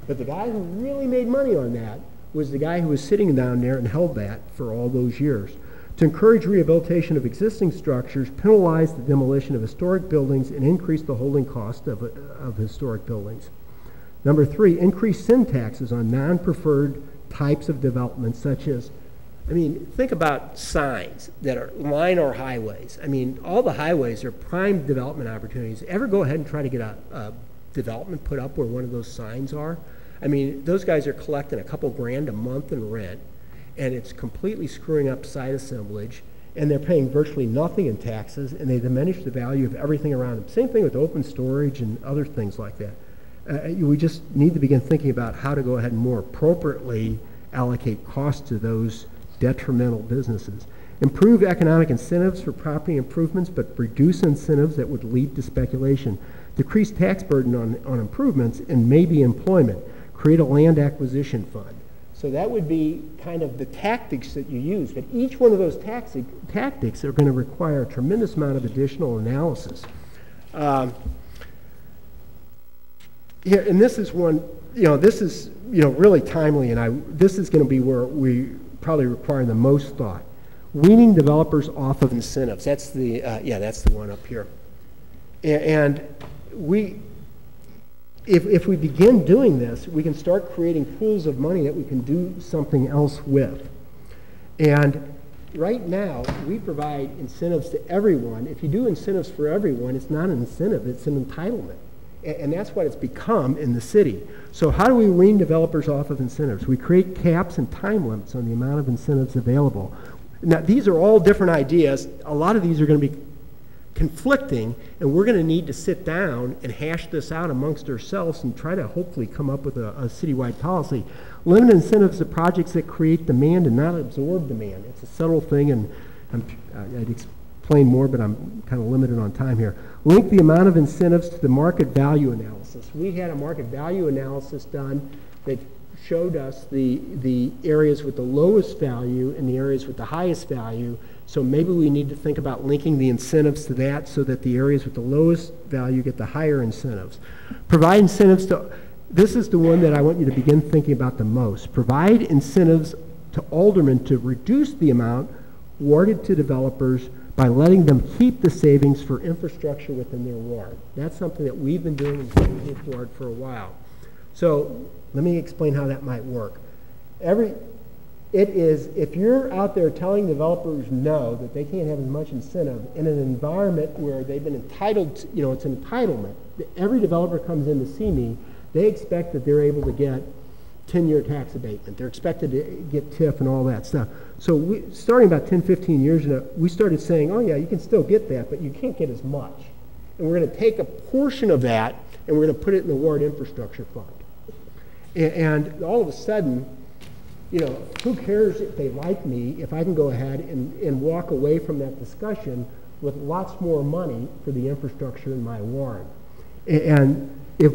But the guy who really made money on that was the guy who was sitting down there and held that for all those years. To encourage rehabilitation of existing structures, penalize the demolition of historic buildings, and increase the holding cost of historic buildings. Number 3, increase sin taxes on non-preferred types of development, such as, think about signs that line our highways. All the highways are prime development opportunities. Ever go ahead and try to get a development put up where one of those signs are? Those guys are collecting a couple grand a month in rent, and it's completely screwing up site assemblage, and they're paying virtually nothing in taxes, and they diminish the value of everything around them. Same thing with open storage and other things like that. We just need to begin thinking about how to go ahead and more appropriately allocate costs to those detrimental businesses. Improve economic incentives for property improvements, but reduce incentives that would lead to speculation. Decrease tax burden on improvements and maybe employment. Create a land acquisition fund. So that would be kind of the tactics that you use. But each one of those tactics are going to require a tremendous amount of additional analysis. Here, and this is one, this is, really timely, and this is going to be where we probably require the most thought. Weaning developers off of incentives. That's the, that's the one up here. And if we begin doing this, we can start creating pools of money that we can do something else with. And right now, we provide incentives to everyone. If you do incentives for everyone, it's not an incentive, it's an entitlement. And that's what it's become in the city. So how do we wean developers off of incentives? We create caps and time limits on the amount of incentives available. Now, these are all different ideas. A lot of these are going to be conflicting, and we're going to need to sit down and hash this out amongst ourselves and try to hopefully come up with a citywide policy. Limit incentives to projects that create demand and not absorb demand. It's a subtle thing, and I'd explain more, but I'm kind of limited on time here. Link the amount of incentives to the market value analysis. We had a market value analysis done that showed us the areas with the lowest value and the areas with the highest value. So maybe we need to think about linking the incentives to that so that the areas with the lowest value get the higher incentives. Provide incentives to, this is the one that I want you to begin thinking about the most. Provide incentives to aldermen to reduce the amount awarded to developers by letting them keep the savings for infrastructure within their ward. That's something that we've been doing in the ward for a while. So let me explain how that might work. If you're out there telling developers no, that they can't have as much incentive in an environment where they've been entitled to, it's an entitlement. Every developer comes in to see me, they expect that they're able to get 10-year tax abatement. They're expected to get TIF and all that stuff. So starting about 10, 15 years ago, we started saying, oh yeah, you can still get that, but you can't get as much. And we're going to take a portion of that and we're going to put it in the ward infrastructure fund. And all of a sudden, who cares if they like me if I can go ahead and walk away from that discussion with lots more money for the infrastructure in my ward. And if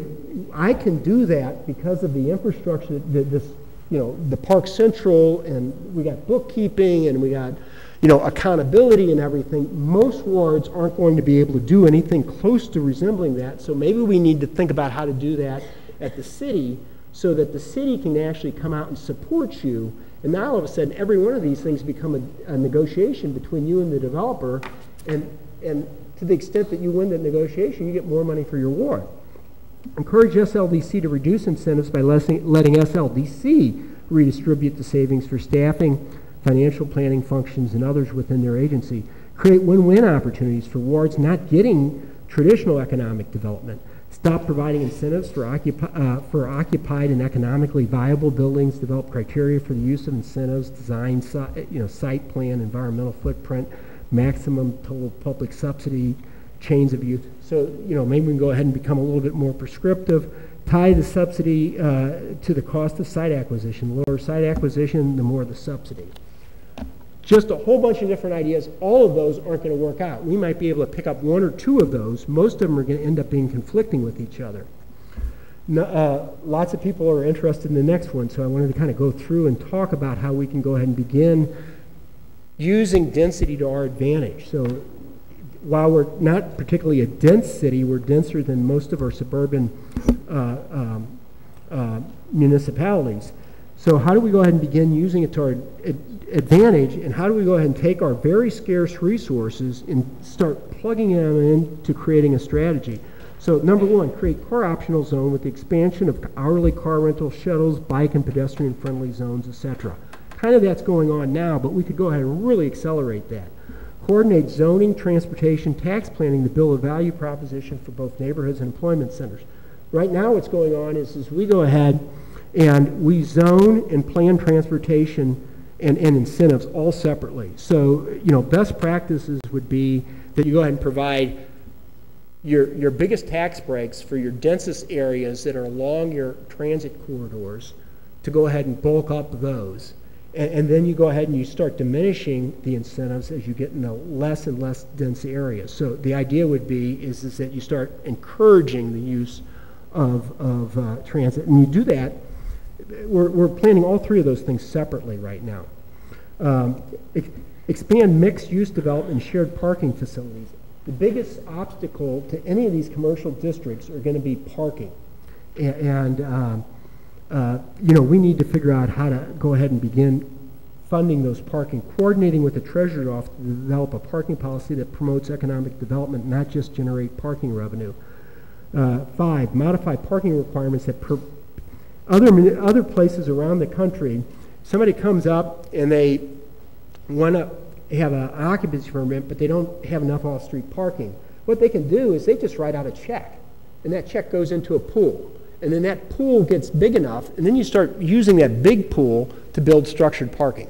I can do that because of the infrastructure, the Park Central, and we got bookkeeping, and we got, accountability and everything, most wards aren't going to be able to do anything close to resembling that. So maybe we need to think about how to do that at the city so that the city can actually come out and support you. And now all of a sudden, every one of these things become a negotiation between you and the developer. And to the extent that you win the negotiation, you get more money for your ward. Encourage SLDC to reduce incentives by letting SLDC redistribute the savings for staffing, financial planning functions, and others within their agency. Create win-win opportunities for wards not getting traditional economic development. Stop providing incentives for occupied and economically viable buildings. Develop criteria for the use of incentives, design, site plan, environmental footprint, maximum total public subsidy, chains of use. So, maybe we can go ahead and become a little bit more prescriptive. Tie the subsidy to the cost of site acquisition. The lower site acquisition, the more the subsidy. Just a whole bunch of different ideas. All of those aren't going to work out. We might be able to pick up one or two of those. Most of them are going to end up being conflicting with each other. Lots of people are interested in the next one, so I wanted to kind of go through and talk about how we can go ahead and begin using density to our advantage. So while we're not particularly a dense city, we're denser than most of our suburban municipalities. So how do we go ahead and begin using it to our advantage, and how do we go ahead and take our very scarce resources and start plugging them into creating a strategy? So number one, create car optional zone with the expansion of hourly car rental shuttles, bike and pedestrian friendly zones, etc. Kind of that's going on now, but we could go ahead and really accelerate that. Coordinate zoning, transportation, tax planning to build a value proposition for both neighborhoods and employment centers. Right now what's going on is we go ahead and we zone and plan transportation and incentives all separately. So, you know, best practices would be that you go ahead and provide your biggest tax breaks for your densest areas that are along your transit corridors to go ahead and bulk up those. And then you go ahead and you start diminishing the incentives as you get into less and less dense areas. So the idea would be is that you start encouraging the use of transit. And you do that, we're planning all three of those things separately right now. Expand mixed-use development and shared parking facilities. The biggest obstacle to any of these commercial districts are going to be parking. And you know, we need to figure out how to go ahead and begin funding those parking, coordinating with the Treasurer's Office to develop a parking policy that promotes economic development, not just generate parking revenue. 5, modify parking requirements that other places around the country, somebody comes up and they want to have an occupancy permit, but they don't have enough off-street parking. What they can do is they just write out a check, and that check goes into a pool. And then that pool gets big enough, and then you start using that big pool to build structured parking.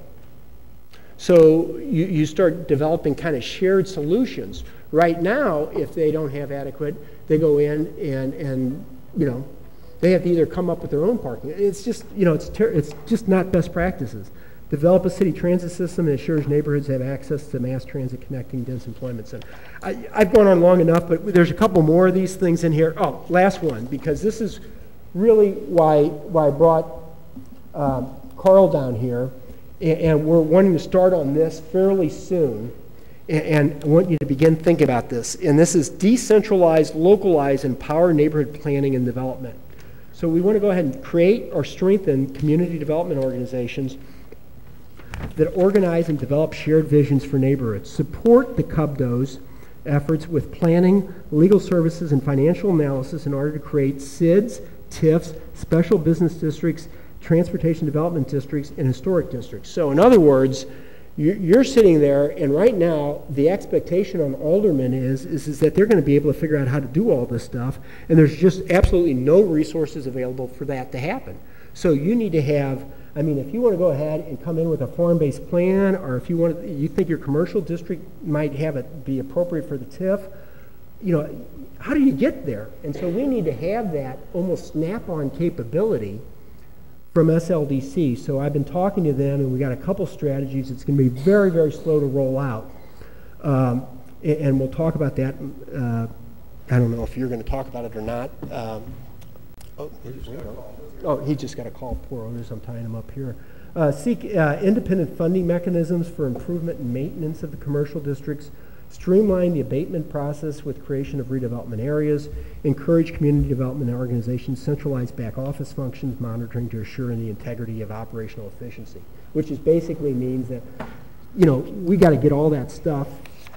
So you start developing kind of shared solutions. Right now, if they don't have adequate, they go in and you know, they have to either come up with their own parking. It's just, you know, it's just not best practices. Develop a city transit system that ensures neighborhoods have access to mass transit connecting dense employment centers. I've gone on long enough, but there's a couple more of these things in here. Oh, last one, because this is really why I brought Carl down here, and we're wanting to start on this fairly soon, and I want you to begin thinking about this. And this is decentralized, localized, empower neighborhood planning and development. So we want to go ahead and create or strengthen community development organizations that organize and develop shared visions for neighborhoods. Support the CUBDO's efforts with planning, legal services, and financial analysis in order to create SIDS, TIFs, special business districts, transportation development districts, and historic districts. So in other words, you're sitting there, and right now the expectation on aldermen is that they're going to be able to figure out how to do all this stuff, and there's just absolutely no resources available for that to happen. So you need to have, I mean, if you want to go ahead and come in with a farm-based plan, or if you think your commercial district might have it be appropriate for the TIF, you know, how do you get there? And so we need to have that almost snap-on capability from SLDC. So I've been talking to them, and we got a couple strategies. It's going to be very, very slow to roll out. And we'll talk about that. I don't know if you're going to talk about it or not. He just got a call. Poor Otis, I'm tying him up here. Seek independent funding mechanisms for improvement and maintenance of the commercial districts. Streamline the abatement process with creation of redevelopment areas. Encourage community development organizations. Centralize back office functions, monitoring to assure the integrity of operational efficiency, which is basically means that, you know, we got to get all that stuff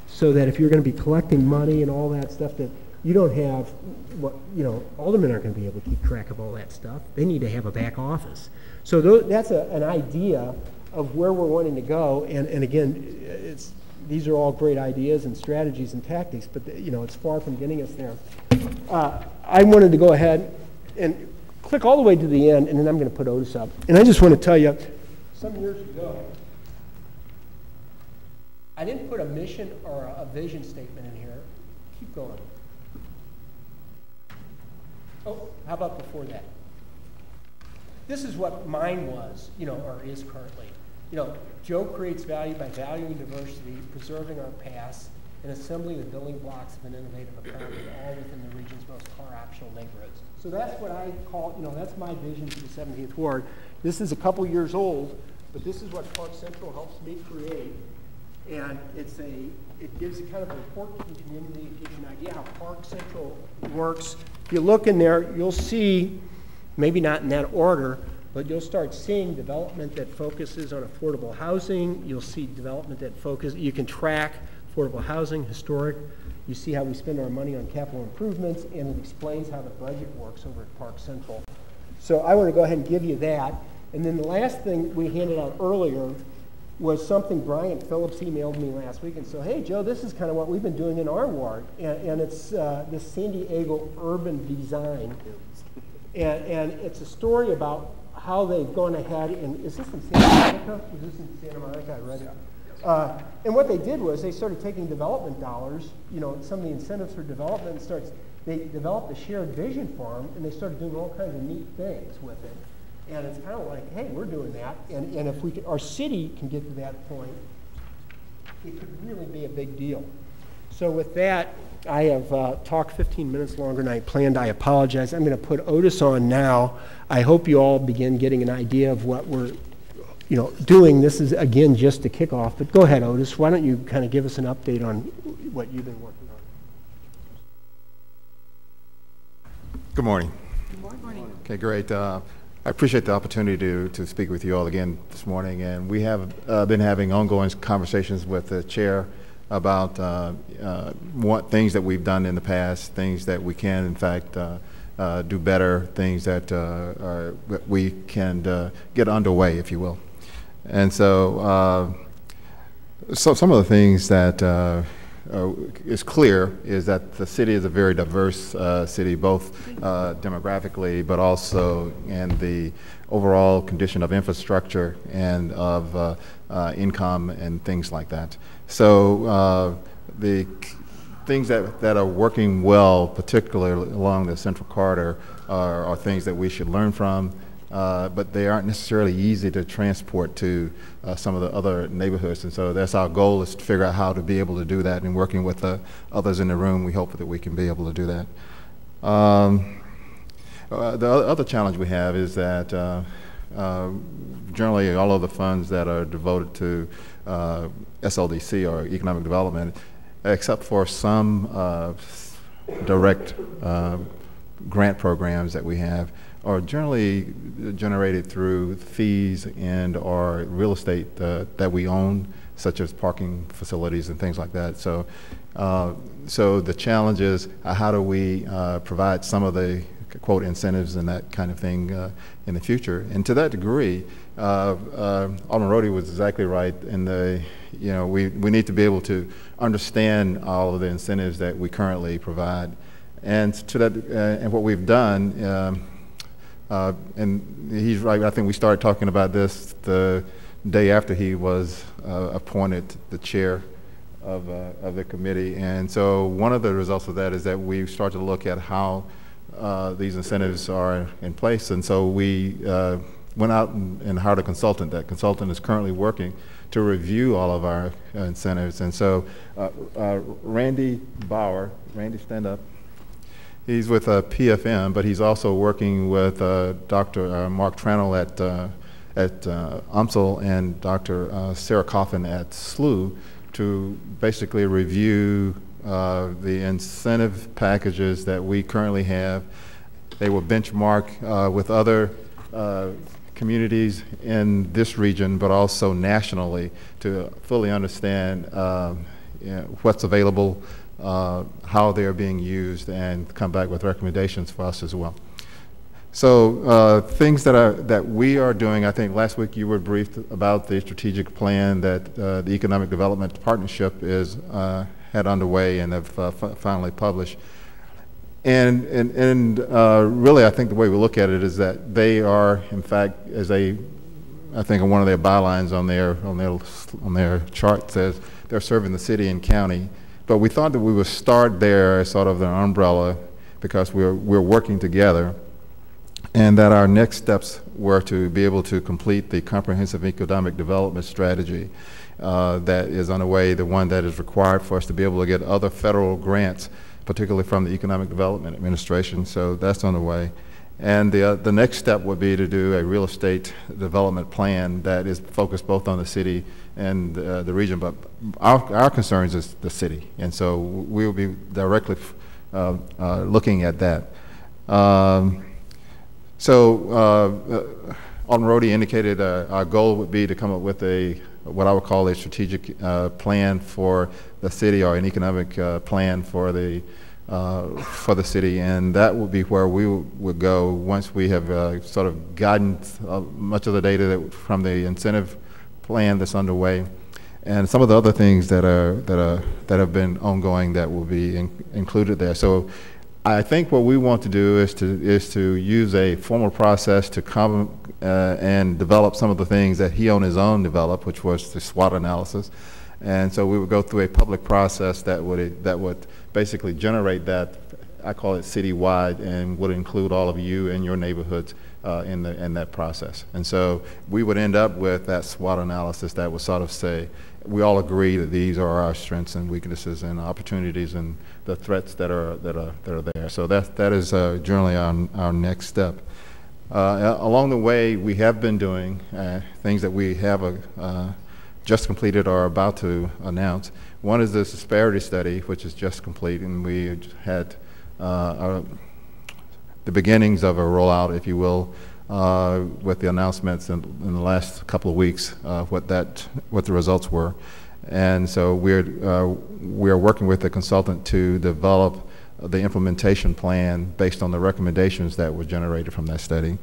so that if you're going to be collecting money and all that stuff, that you don't have what, you know, aldermen aren't going to be able to keep track of all that stuff. They need to have a back office. So that's an idea of where we're wanting to go. And again, these are all great ideas and strategies and tactics, but you know, it's far from getting us there. I wanted to go ahead and click all the way to the end, and then I'm going to put Otis up. And I just want to tell you, some years ago, I didn't put a mission or a vision statement in here. Keep going. Oh, how about before that? This is what mine was, you know, or is currently. You know, Joe creates value by valuing diversity, preserving our past, and assembling the building blocks of an innovative economy, all within the region's most car-optional neighborhoods. So that's what I call, that's my vision for the 17th Ward. This is a couple years old, but this is what Park Central helps me create. And it gives a kind of a report to the community, it gives you an idea how Park Central works. If you look in there, you'll see, maybe not in that order, but you'll start seeing development that focuses on affordable housing. You'll see development that you can track affordable housing, historic. You see how we spend our money on capital improvements, and it explains how the budget works over at Park Central. So I want to go ahead and give you that. And then the last thing we handed out earlier was something Brian Phillips emailed me last week and said, hey, Joe, this is kind of what we've been doing in our ward. And it's the San Diego urban design. And it's a story about how they've gone ahead, and is this in Santa Monica? Is this in Santa Monica? I read it. And what they did was they started taking development dollars, some of the incentives for development they developed a shared vision for them, and they started doing all kinds of neat things with it. And it's kind of like, hey, we're doing that. And if our city can get to that point, it could really be a big deal. So with that, I have talked 15 minutes longer than I planned. I apologize. I'm going to put Otis on now. I hope you all begin getting an idea of what we're doing. This is, again, just a kickoff. But go ahead, Otis. Why don't you kind of give us an update on what you've been working on? Good morning. Good morning. Okay, great. I appreciate the opportunity to speak with you all again this morning. And we have been having ongoing conversations with the chair about what things that we've done in the past, things that we can, in fact, do better, things that we can get underway, if you will. And so, some of the things that is clear is that the city is a very diverse city, both demographically, but also in the overall condition of infrastructure and of income and things like that. So the things that are working well, particularly along the Central Corridor, are things that we should learn from, but they aren't necessarily easy to transport to some of the other neighborhoods. And so that's our goal, is to figure out how to be able to do that. And working with others in the room, we hope that we can be able to do that. The other challenge we have is that generally all of the funds that are devoted to SLDC, or economic development, except for some direct grant programs that we have, are generally generated through fees and or real estate that we own, such as parking facilities and things like that. So, so the challenge is how do we provide some of the quote incentives and that kind of thing in the future. And to that degree, Alderman Rohde was exactly right in the, we need to be able to understand all of the incentives that we currently provide. And to that, and what we've done, and he's right, I think we started talking about this the day after he was appointed the chair of the committee. And so one of the results of that is that we started to look at how these incentives are in place. And so we went out and hired a consultant. That consultant is currently working to review all of our incentives. And so Randy Bauer, Randy, stand up. He's with PFM, but he's also working with Dr. Mark Tranel at UMSL and Dr. Sarah Coffin at SLU to basically review the incentive packages that we currently have. They will benchmark with other communities in this region, but also nationally, to fully understand what's available, how they are being used, and come back with recommendations for us as well. So things that we are doing, I think last week you were briefed about the strategic plan that the Economic Development Partnership had underway and have finally published. And really, I think the way we look at it is that they are, in fact, as I think one of their bylines on their chart says, they're serving the city and county. But we thought that we would start there as sort of an umbrella, because we're working together, and that our next steps were to be able to complete the comprehensive economic development strategy. that is underway, the one that is required for us to be able to get other federal grants, particularly from the Economic Development Administration. So that's underway. And the next step would be to do a real estate development plan that is focused both on the city and the region, but our concerns is the city. And so we will be directly looking at that. Alderman Rohde indicated our goal would be to come up with what I would call a strategic plan for the city, or an economic plan for the city, and that would be where we would go once we have sort of gotten much of the data from the incentive plan that's underway, and some of the other things that have been ongoing that will be included there. So I think what we want to do is to use a formal process to come and develop some of the things that he on his own developed, which was the SWOT analysis. And so we would go through a public process that would basically generate that. I call it citywide, and would include all of you and your neighborhoods in that process. And so we would end up with that SWOT analysis that would sort of say, we all agree that these are our strengths and weaknesses and opportunities and the threats that are there. So that is generally our next step. Along the way, we have been doing things that we have just completed or are about to announce. One is this disparity study, which is just complete, and we had the beginnings of a rollout, if you will, with the announcements in the last couple of weeks, what the results were. And so we are working with the consultant to develop the implementation plan based on the recommendations that were generated from that study.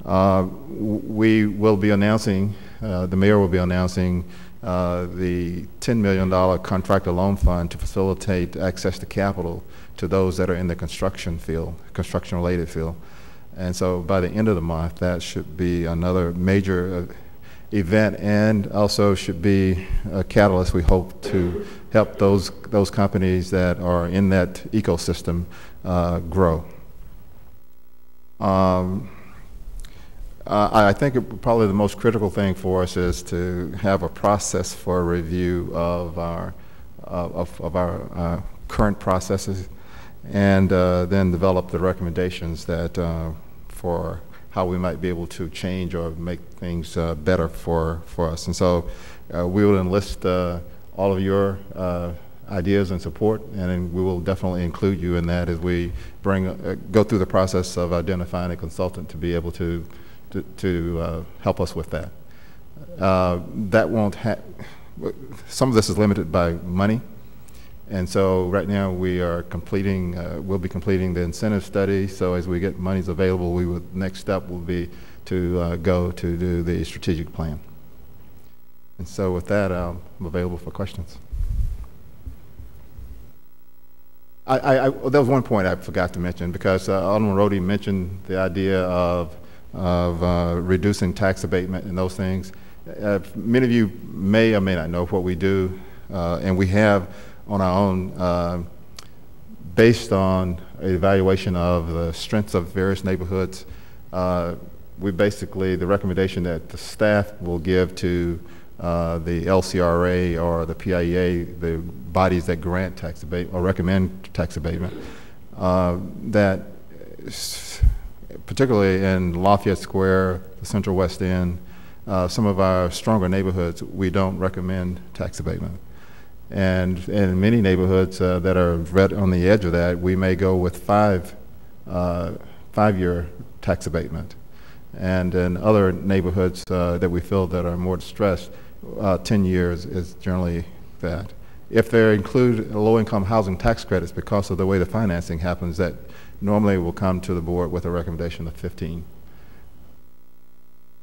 We will be announcing, the mayor will be announcing the $10 million contractor loan fund to facilitate access to capital to those that are in the construction-related field. And so by the end of the month, that should be another major event, and also should be a catalyst, we hope, to help those companies that are in that ecosystem grow. I think probably the most critical thing for us is to have a process for review of our current processes, and then develop the recommendations that for how we might be able to change or make things better for us. And so we will enlist all of your ideas and support, and then we will definitely include you in that as we go through the process of identifying a consultant to be able to help us with that. That won't some of this is limited by money, and so right now we are we'll be completing the incentive study. So as we get monies available, next step will be to go to do the strategic plan. And so with that, I'm available for questions. There was one point I forgot to mention, because Alderman Rohde mentioned the idea of reducing tax abatement and those things. Many of you may or may not know what we do, and we have on our own, based on an evaluation of the strengths of various neighborhoods, we basically, the recommendation that the staff will give to the LCRA or the PIEA, the bodies that grant tax abatement or recommend tax abatement, that particularly in Lafayette Square, the Central West End, some of our stronger neighborhoods, we don't recommend tax abatement. And in many neighborhoods that are right on the edge of that, we may go with five-year tax abatement. And in other neighborhoods that we feel that are more distressed, 10 years is generally that. If they include low-income housing tax credits, because of the way the financing happens, that normally will come to the board with a recommendation of 15.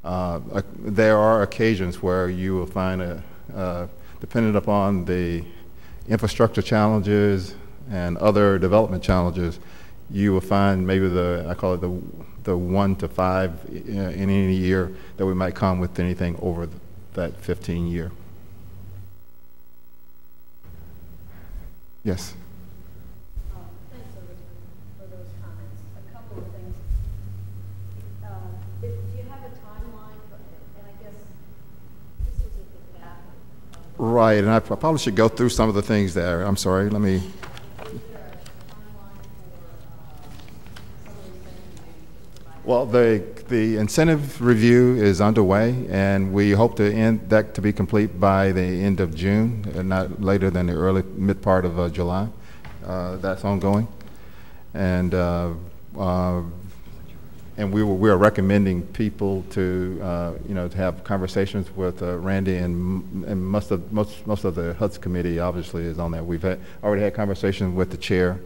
There are occasions where you will find, dependent upon the infrastructure challenges and other development challenges, you will find maybe I call it the 1 to 5 in any year that we might come with anything over that 15 year. Yes. Thanks for those comments. A couple of things. Do you have a timeline for, and I guess this was at the back of Right, and I probably should go through some of the things there. I'm sorry, let me. Well, the incentive review is underway, and we hope to end that to be complete by the end of June, and not later than the mid part of July. That's ongoing, and we are recommending people to to have conversations with Randy, and most of the HUD's committee obviously is on that. We've already had conversations with the chair,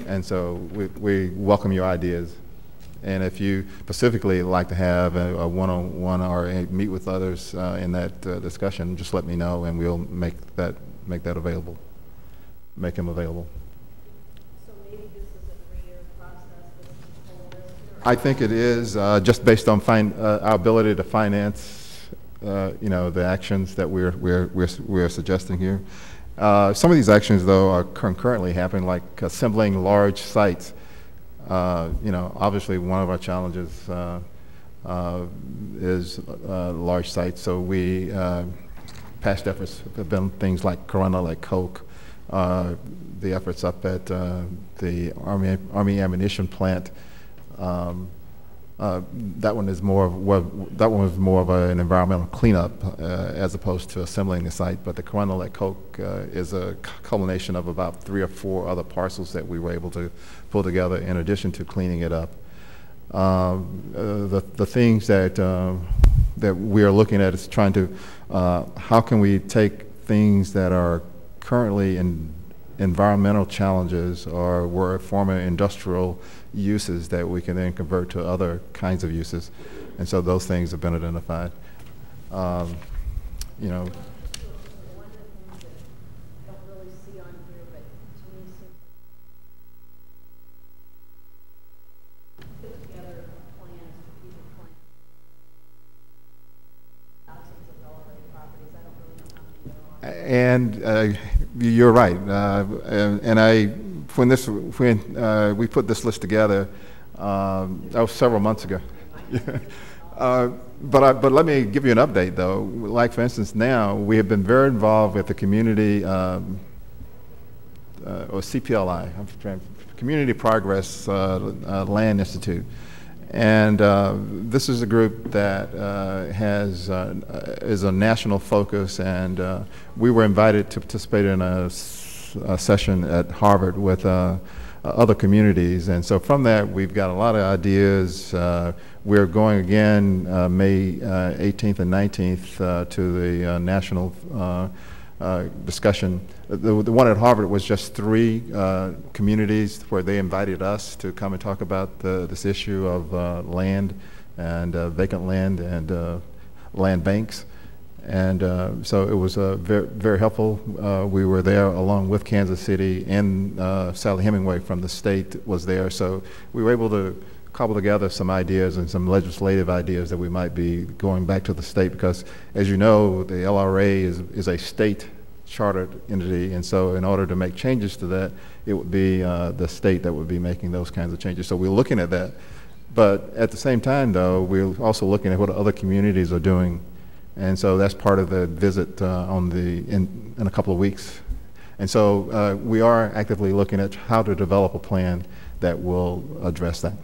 and so we welcome your ideas. And if you specifically like to have a one-on-one or meet with others in that discussion, just let me know, and we'll make that available. Make them available. So maybe this is a 3-year process. This whole list, I think it is just based on our ability to finance, the actions that we're suggesting here. Some of these actions, though, are currently happening, like assembling large sites. Obviously one of our challenges is large sites. So we past efforts have been things like Corona, like Coke, the efforts up at the Army ammunition plant. That one was more of an environmental cleanup as opposed to assembling the site. But the Corona, like Coke, is a culmination of about 3 or 4 other parcels that we were able to pull together in addition to cleaning it up. The things that we are looking at is trying to how can we take things that are currently in environmental challenges or were former industrial uses that we can then convert to other kinds of uses, and so those things have been identified. one of the things that I don't really see on here, but to me seems put together a plan, strategic plan. Thousands of LRA properties. I don't really know how many there are. And you're right. When we put this list together, that was several months ago. But let me give you an update, though. Like, for instance, now we have been very involved with the community, or CPLI, Community Progress Land Institute. And this is a group that is a national focus, and we were invited to participate in a session at Harvard with other communities. And so from that, we've got a lot of ideas. We're going again May 18th and 19th to the national discussion. The one at Harvard was just 3 communities where they invited us to come and talk about this issue of land and vacant land and land banks. And so it was very, very helpful. We were there along with Kansas City, and Sally Hemingway from the state was there. So we were able to cobble together some ideas and some legislative ideas that we might be going back to the state, because, as you know, the LRA is a state chartered entity, and so in order to make changes to that, it would be the state that would be making those kinds of changes. So we're looking at that. But at the same time, though, we're also looking at what other communities are doing. And so that's part of the visit in a couple of weeks. And so we are actively looking at how to develop a plan that will address that.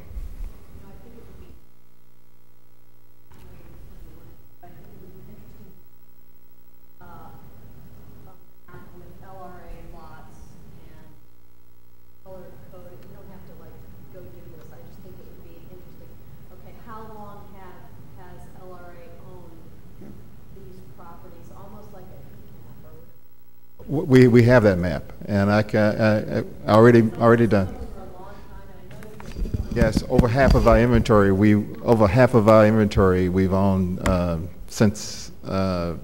We have that map, and I already done. Yes, over half of our inventory we've owned since I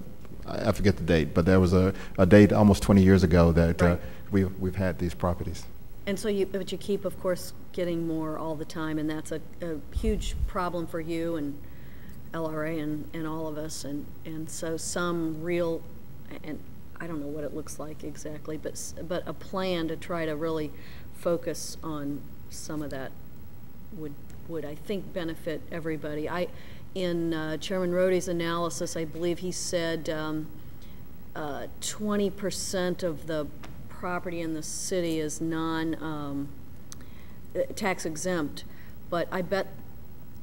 forget the date, but there was a date almost 20 years ago that right. We've had these properties. And so but you keep, of course, getting more all the time, and that's a huge problem for you and LRA and all of us, and so some real, and I don't know what it looks like exactly, but a plan to try to really focus on some of that would I think benefit everybody. In Chairman Rohde's analysis, I believe he said 20% of the property in the city is tax exempt, but I bet,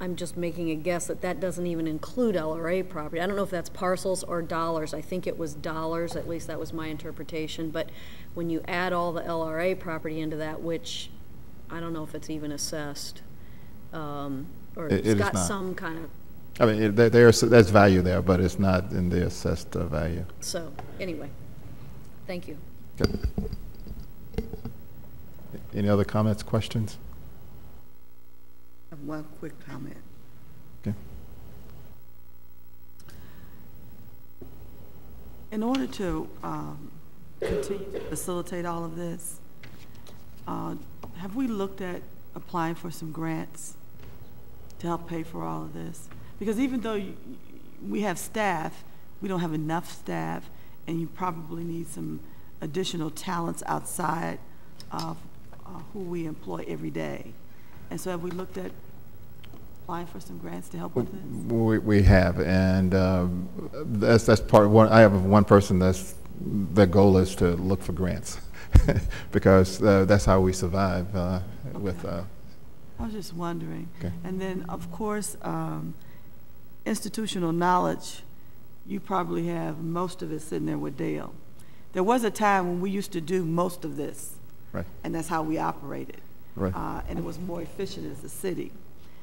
I'm just making a guess that that doesn't even include LRA property. I don't know if that's parcels or dollars. I think it was dollars, at least that was my interpretation. But when you add all the LRA property into that, which I don't know if it's even assessed, or it's got some kind of. I mean, there's value there, but it's not in the assessed value. So anyway, thank you. Okay. Any other comments, questions? I have one quick comment. Okay. In order to continue to facilitate all of this, have we looked at applying for some grants to help pay for all of this? Because even though we have staff, we don't have enough staff, and you probably need some additional talents outside of who we employ every day. And so have we looked at applying for some grants to help with this? We have, and that's part of one. I have one person their goal is to look for grants because that's how we survive with. I was just wondering. Okay. And then, of course, institutional knowledge, you probably have most of it sitting there with Dale. There was a time when we used to do most of this, Right. and that's how we operated. Right. And it was more efficient as a city.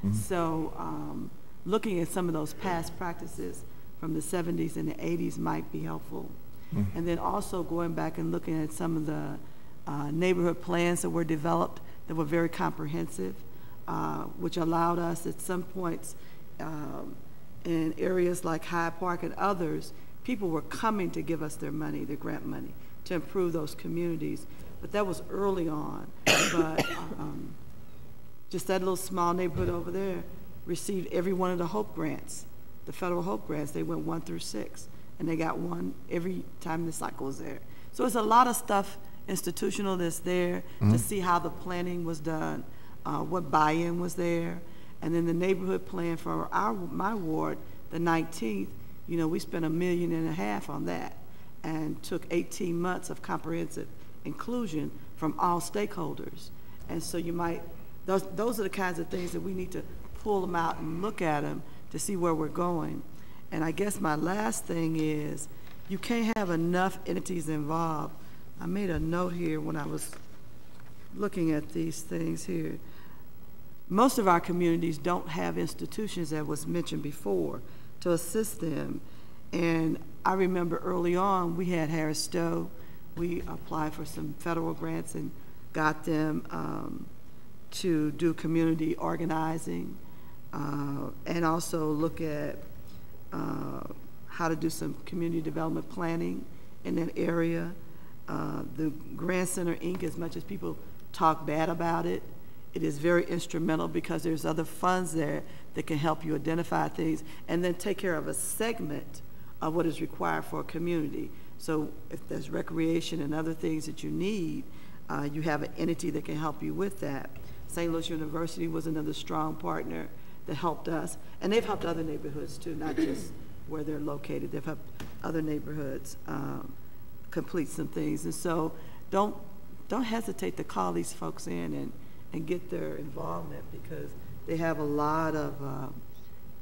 Mm-hmm. So looking at some of those past practices from the 70s and the 80s might be helpful. Mm-hmm. And then also going back and looking at some of the neighborhood plans that were developed that were very comprehensive, which allowed us at some points in areas like Hyde Park and others, people were coming to give us their money, their grant money, to improve those communities. But that was early on. But just that little small neighborhood over there received every one of the HOPE grants, the federal HOPE grants. They went 1 through 6, and they got one every time the cycle was there. So it's a lot of stuff institutional that's there to see how the planning was done, what buy-in was there, and then the neighborhood plan for my ward, the 19th. You know, we spent $1.5 million on that, and took 18 months of comprehensive inclusion from all stakeholders. And so you might, those are the kinds of things that we need to pull them out and look at them to see where we're going. And I guess my last thing is, you can't have enough entities involved. I made a note here when I was looking at these things here. Most of our communities don't have institutions, that was mentioned before, to assist them. And I remember early on, we had Harris Stowe. We applied for some federal grants and got them to do community organizing and also look at how to do some community development planning in that area. The Grand Center, Inc., as much as people talk bad about it, it is very instrumental because there's other funds there that can help you identify things and then take care of a segment of what is required for a community. So if there's recreation and other things that you need, you have an entity that can help you with that. St. Louis University was another strong partner that helped us, and they've helped other neighborhoods too, not just where they're located. They've helped other neighborhoods complete some things. And so don't hesitate to call these folks in and get their involvement, because they have a lot of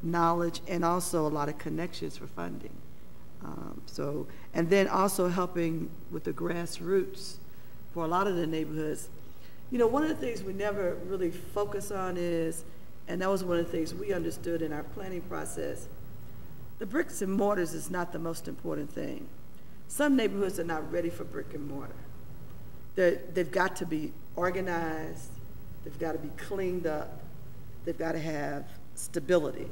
knowledge and also a lot of connections for funding. And then also helping with the grassroots for a lot of the neighborhoods. You know, one of the things we never really focus on is, and that was one of the things we understood in our planning process, the bricks and mortars is not the most important thing. Some neighborhoods are not ready for brick and mortar. They've got to be organized, they've got to be cleaned up, they've got to have stability.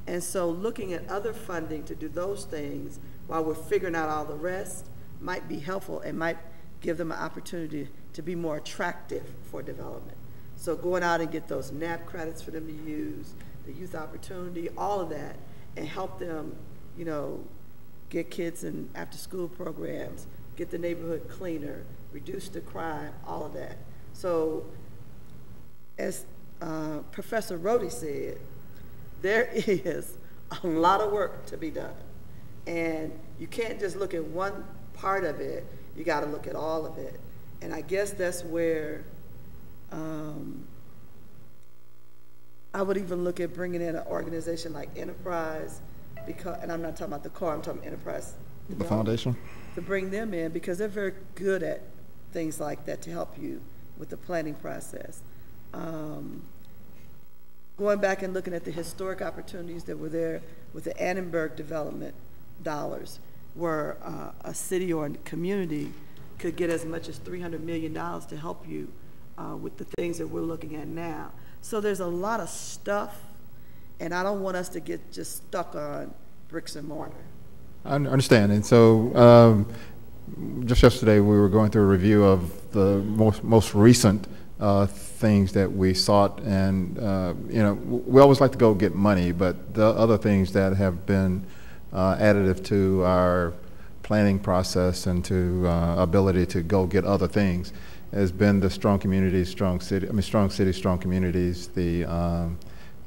And so looking at other funding to do those things while we're figuring out all the rest might be helpful and might give them an opportunity to be more attractive for development. So going out and get those NAP credits for them to use, the youth opportunity, all of that, and help them, you know, get kids in after-school programs, get the neighborhood cleaner, reduce the crime, all of that. So as Professor Rohde said, there is a lot of work to be done. And you can't just look at one part of it, you gotta look at all of it. And I guess that's where, I would even look at bringing in an organization like Enterprise, because, and I'm not talking about the car, I'm talking Enterprise. The foundation? To bring them in, because they're very good at things like that to help you with the planning process. Going back and looking at the historic opportunities that were there with the Annenberg development dollars, where a city or a community could get as much as $300 million to help you with the things that we're looking at now. So there's a lot of stuff, and I don't want us to get just stuck on bricks and mortar. I understand. And so just yesterday we were going through a review of the most recent things that we sought, and you know, we always like to go get money, but the other things that have been additive to our planning process and to ability to go get other things has been the strong communities, strong cities, strong communities. The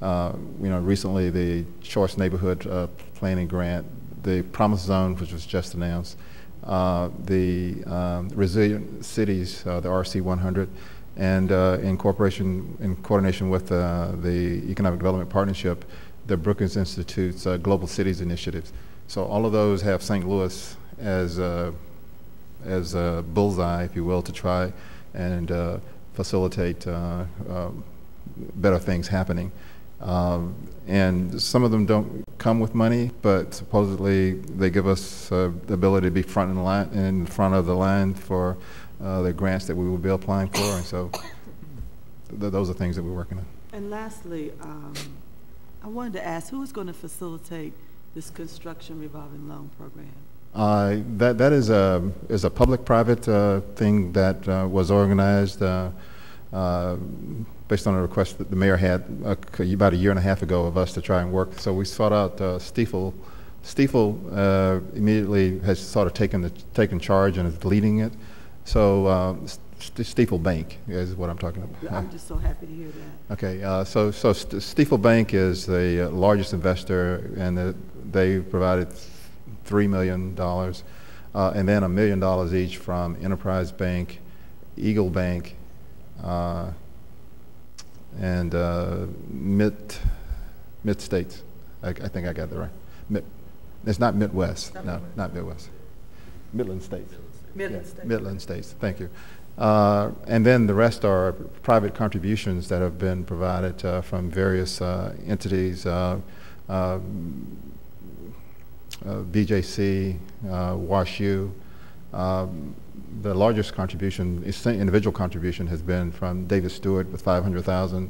you know, recently the Choice Neighborhood Planning Grant, the Promise Zone, which was just announced, the Resilient Cities, the RC 100, and in coordination with the Economic Development Partnership, the Brookings Institute's Global Cities Initiatives. So all of those have St. Louis as a bullseye, if you will, to try and facilitate better things happening. And some of them don't come with money, but supposedly they give us the ability to be in front of the line for the grants that we will be applying for, and so those are things that we're working on. And lastly, I wanted to ask, who is going to facilitate this construction revolving loan program? That is a public-private thing that was organized based on a request that the mayor had about a year and a half ago of us to try and work. So we sought out Stiefel. Stiefel immediately has sort of taken charge and is leading it. So Stiefel Bank is what I'm talking about. I'm just so happy to hear that. Okay, so Stiefel Bank is the largest investor, and they provided $3 million, and then $1 million each from Enterprise Bank, Eagle Bank, and Mid-States. I think I got that right. It's not Midwest. No, not Midwest. Midland States. Midland States. Midland States. Thank you. And then the rest are private contributions that have been provided from various entities, BJC, WashU. The largest contribution, individual contribution, has been from David Stewart with $500,000,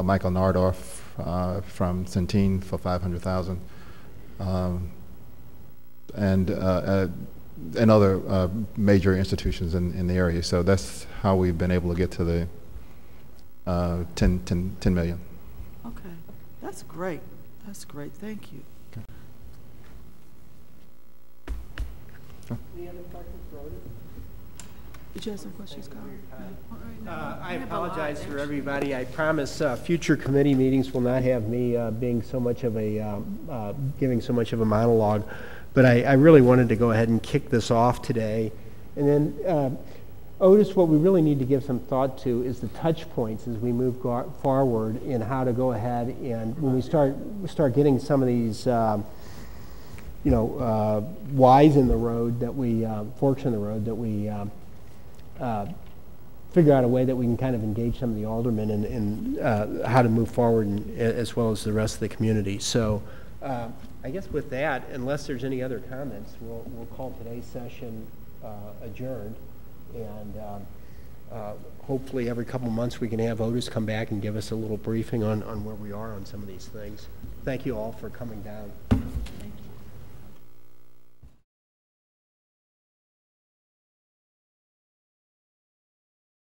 Michael Nardorf from Centene for $500,000, and other major institutions in the area. So that's how we've been able to get to the 10 million. Okay, that's great. That's great. Thank you. Okay. Any other questions for Otis? Did you have some questions, Carl? I apologize for everybody. I promise future committee meetings will not have me being so much of a giving so much of a monologue, but I really wanted to go ahead and kick this off today. And then, Otis, what we really need to give some thought to is the touch points as we move forward in how to go ahead and when we start getting some of these Ys in the road that we, forks in the road that we figure out a way that we can kind of engage some of the aldermen in how to move forward, as well as the rest of the community. So I guess with that, unless there's any other comments, we'll call today's session adjourned. And hopefully every couple months we can have Otis come back and give us a little briefing on where we are on some of these things. Thank you all for coming down.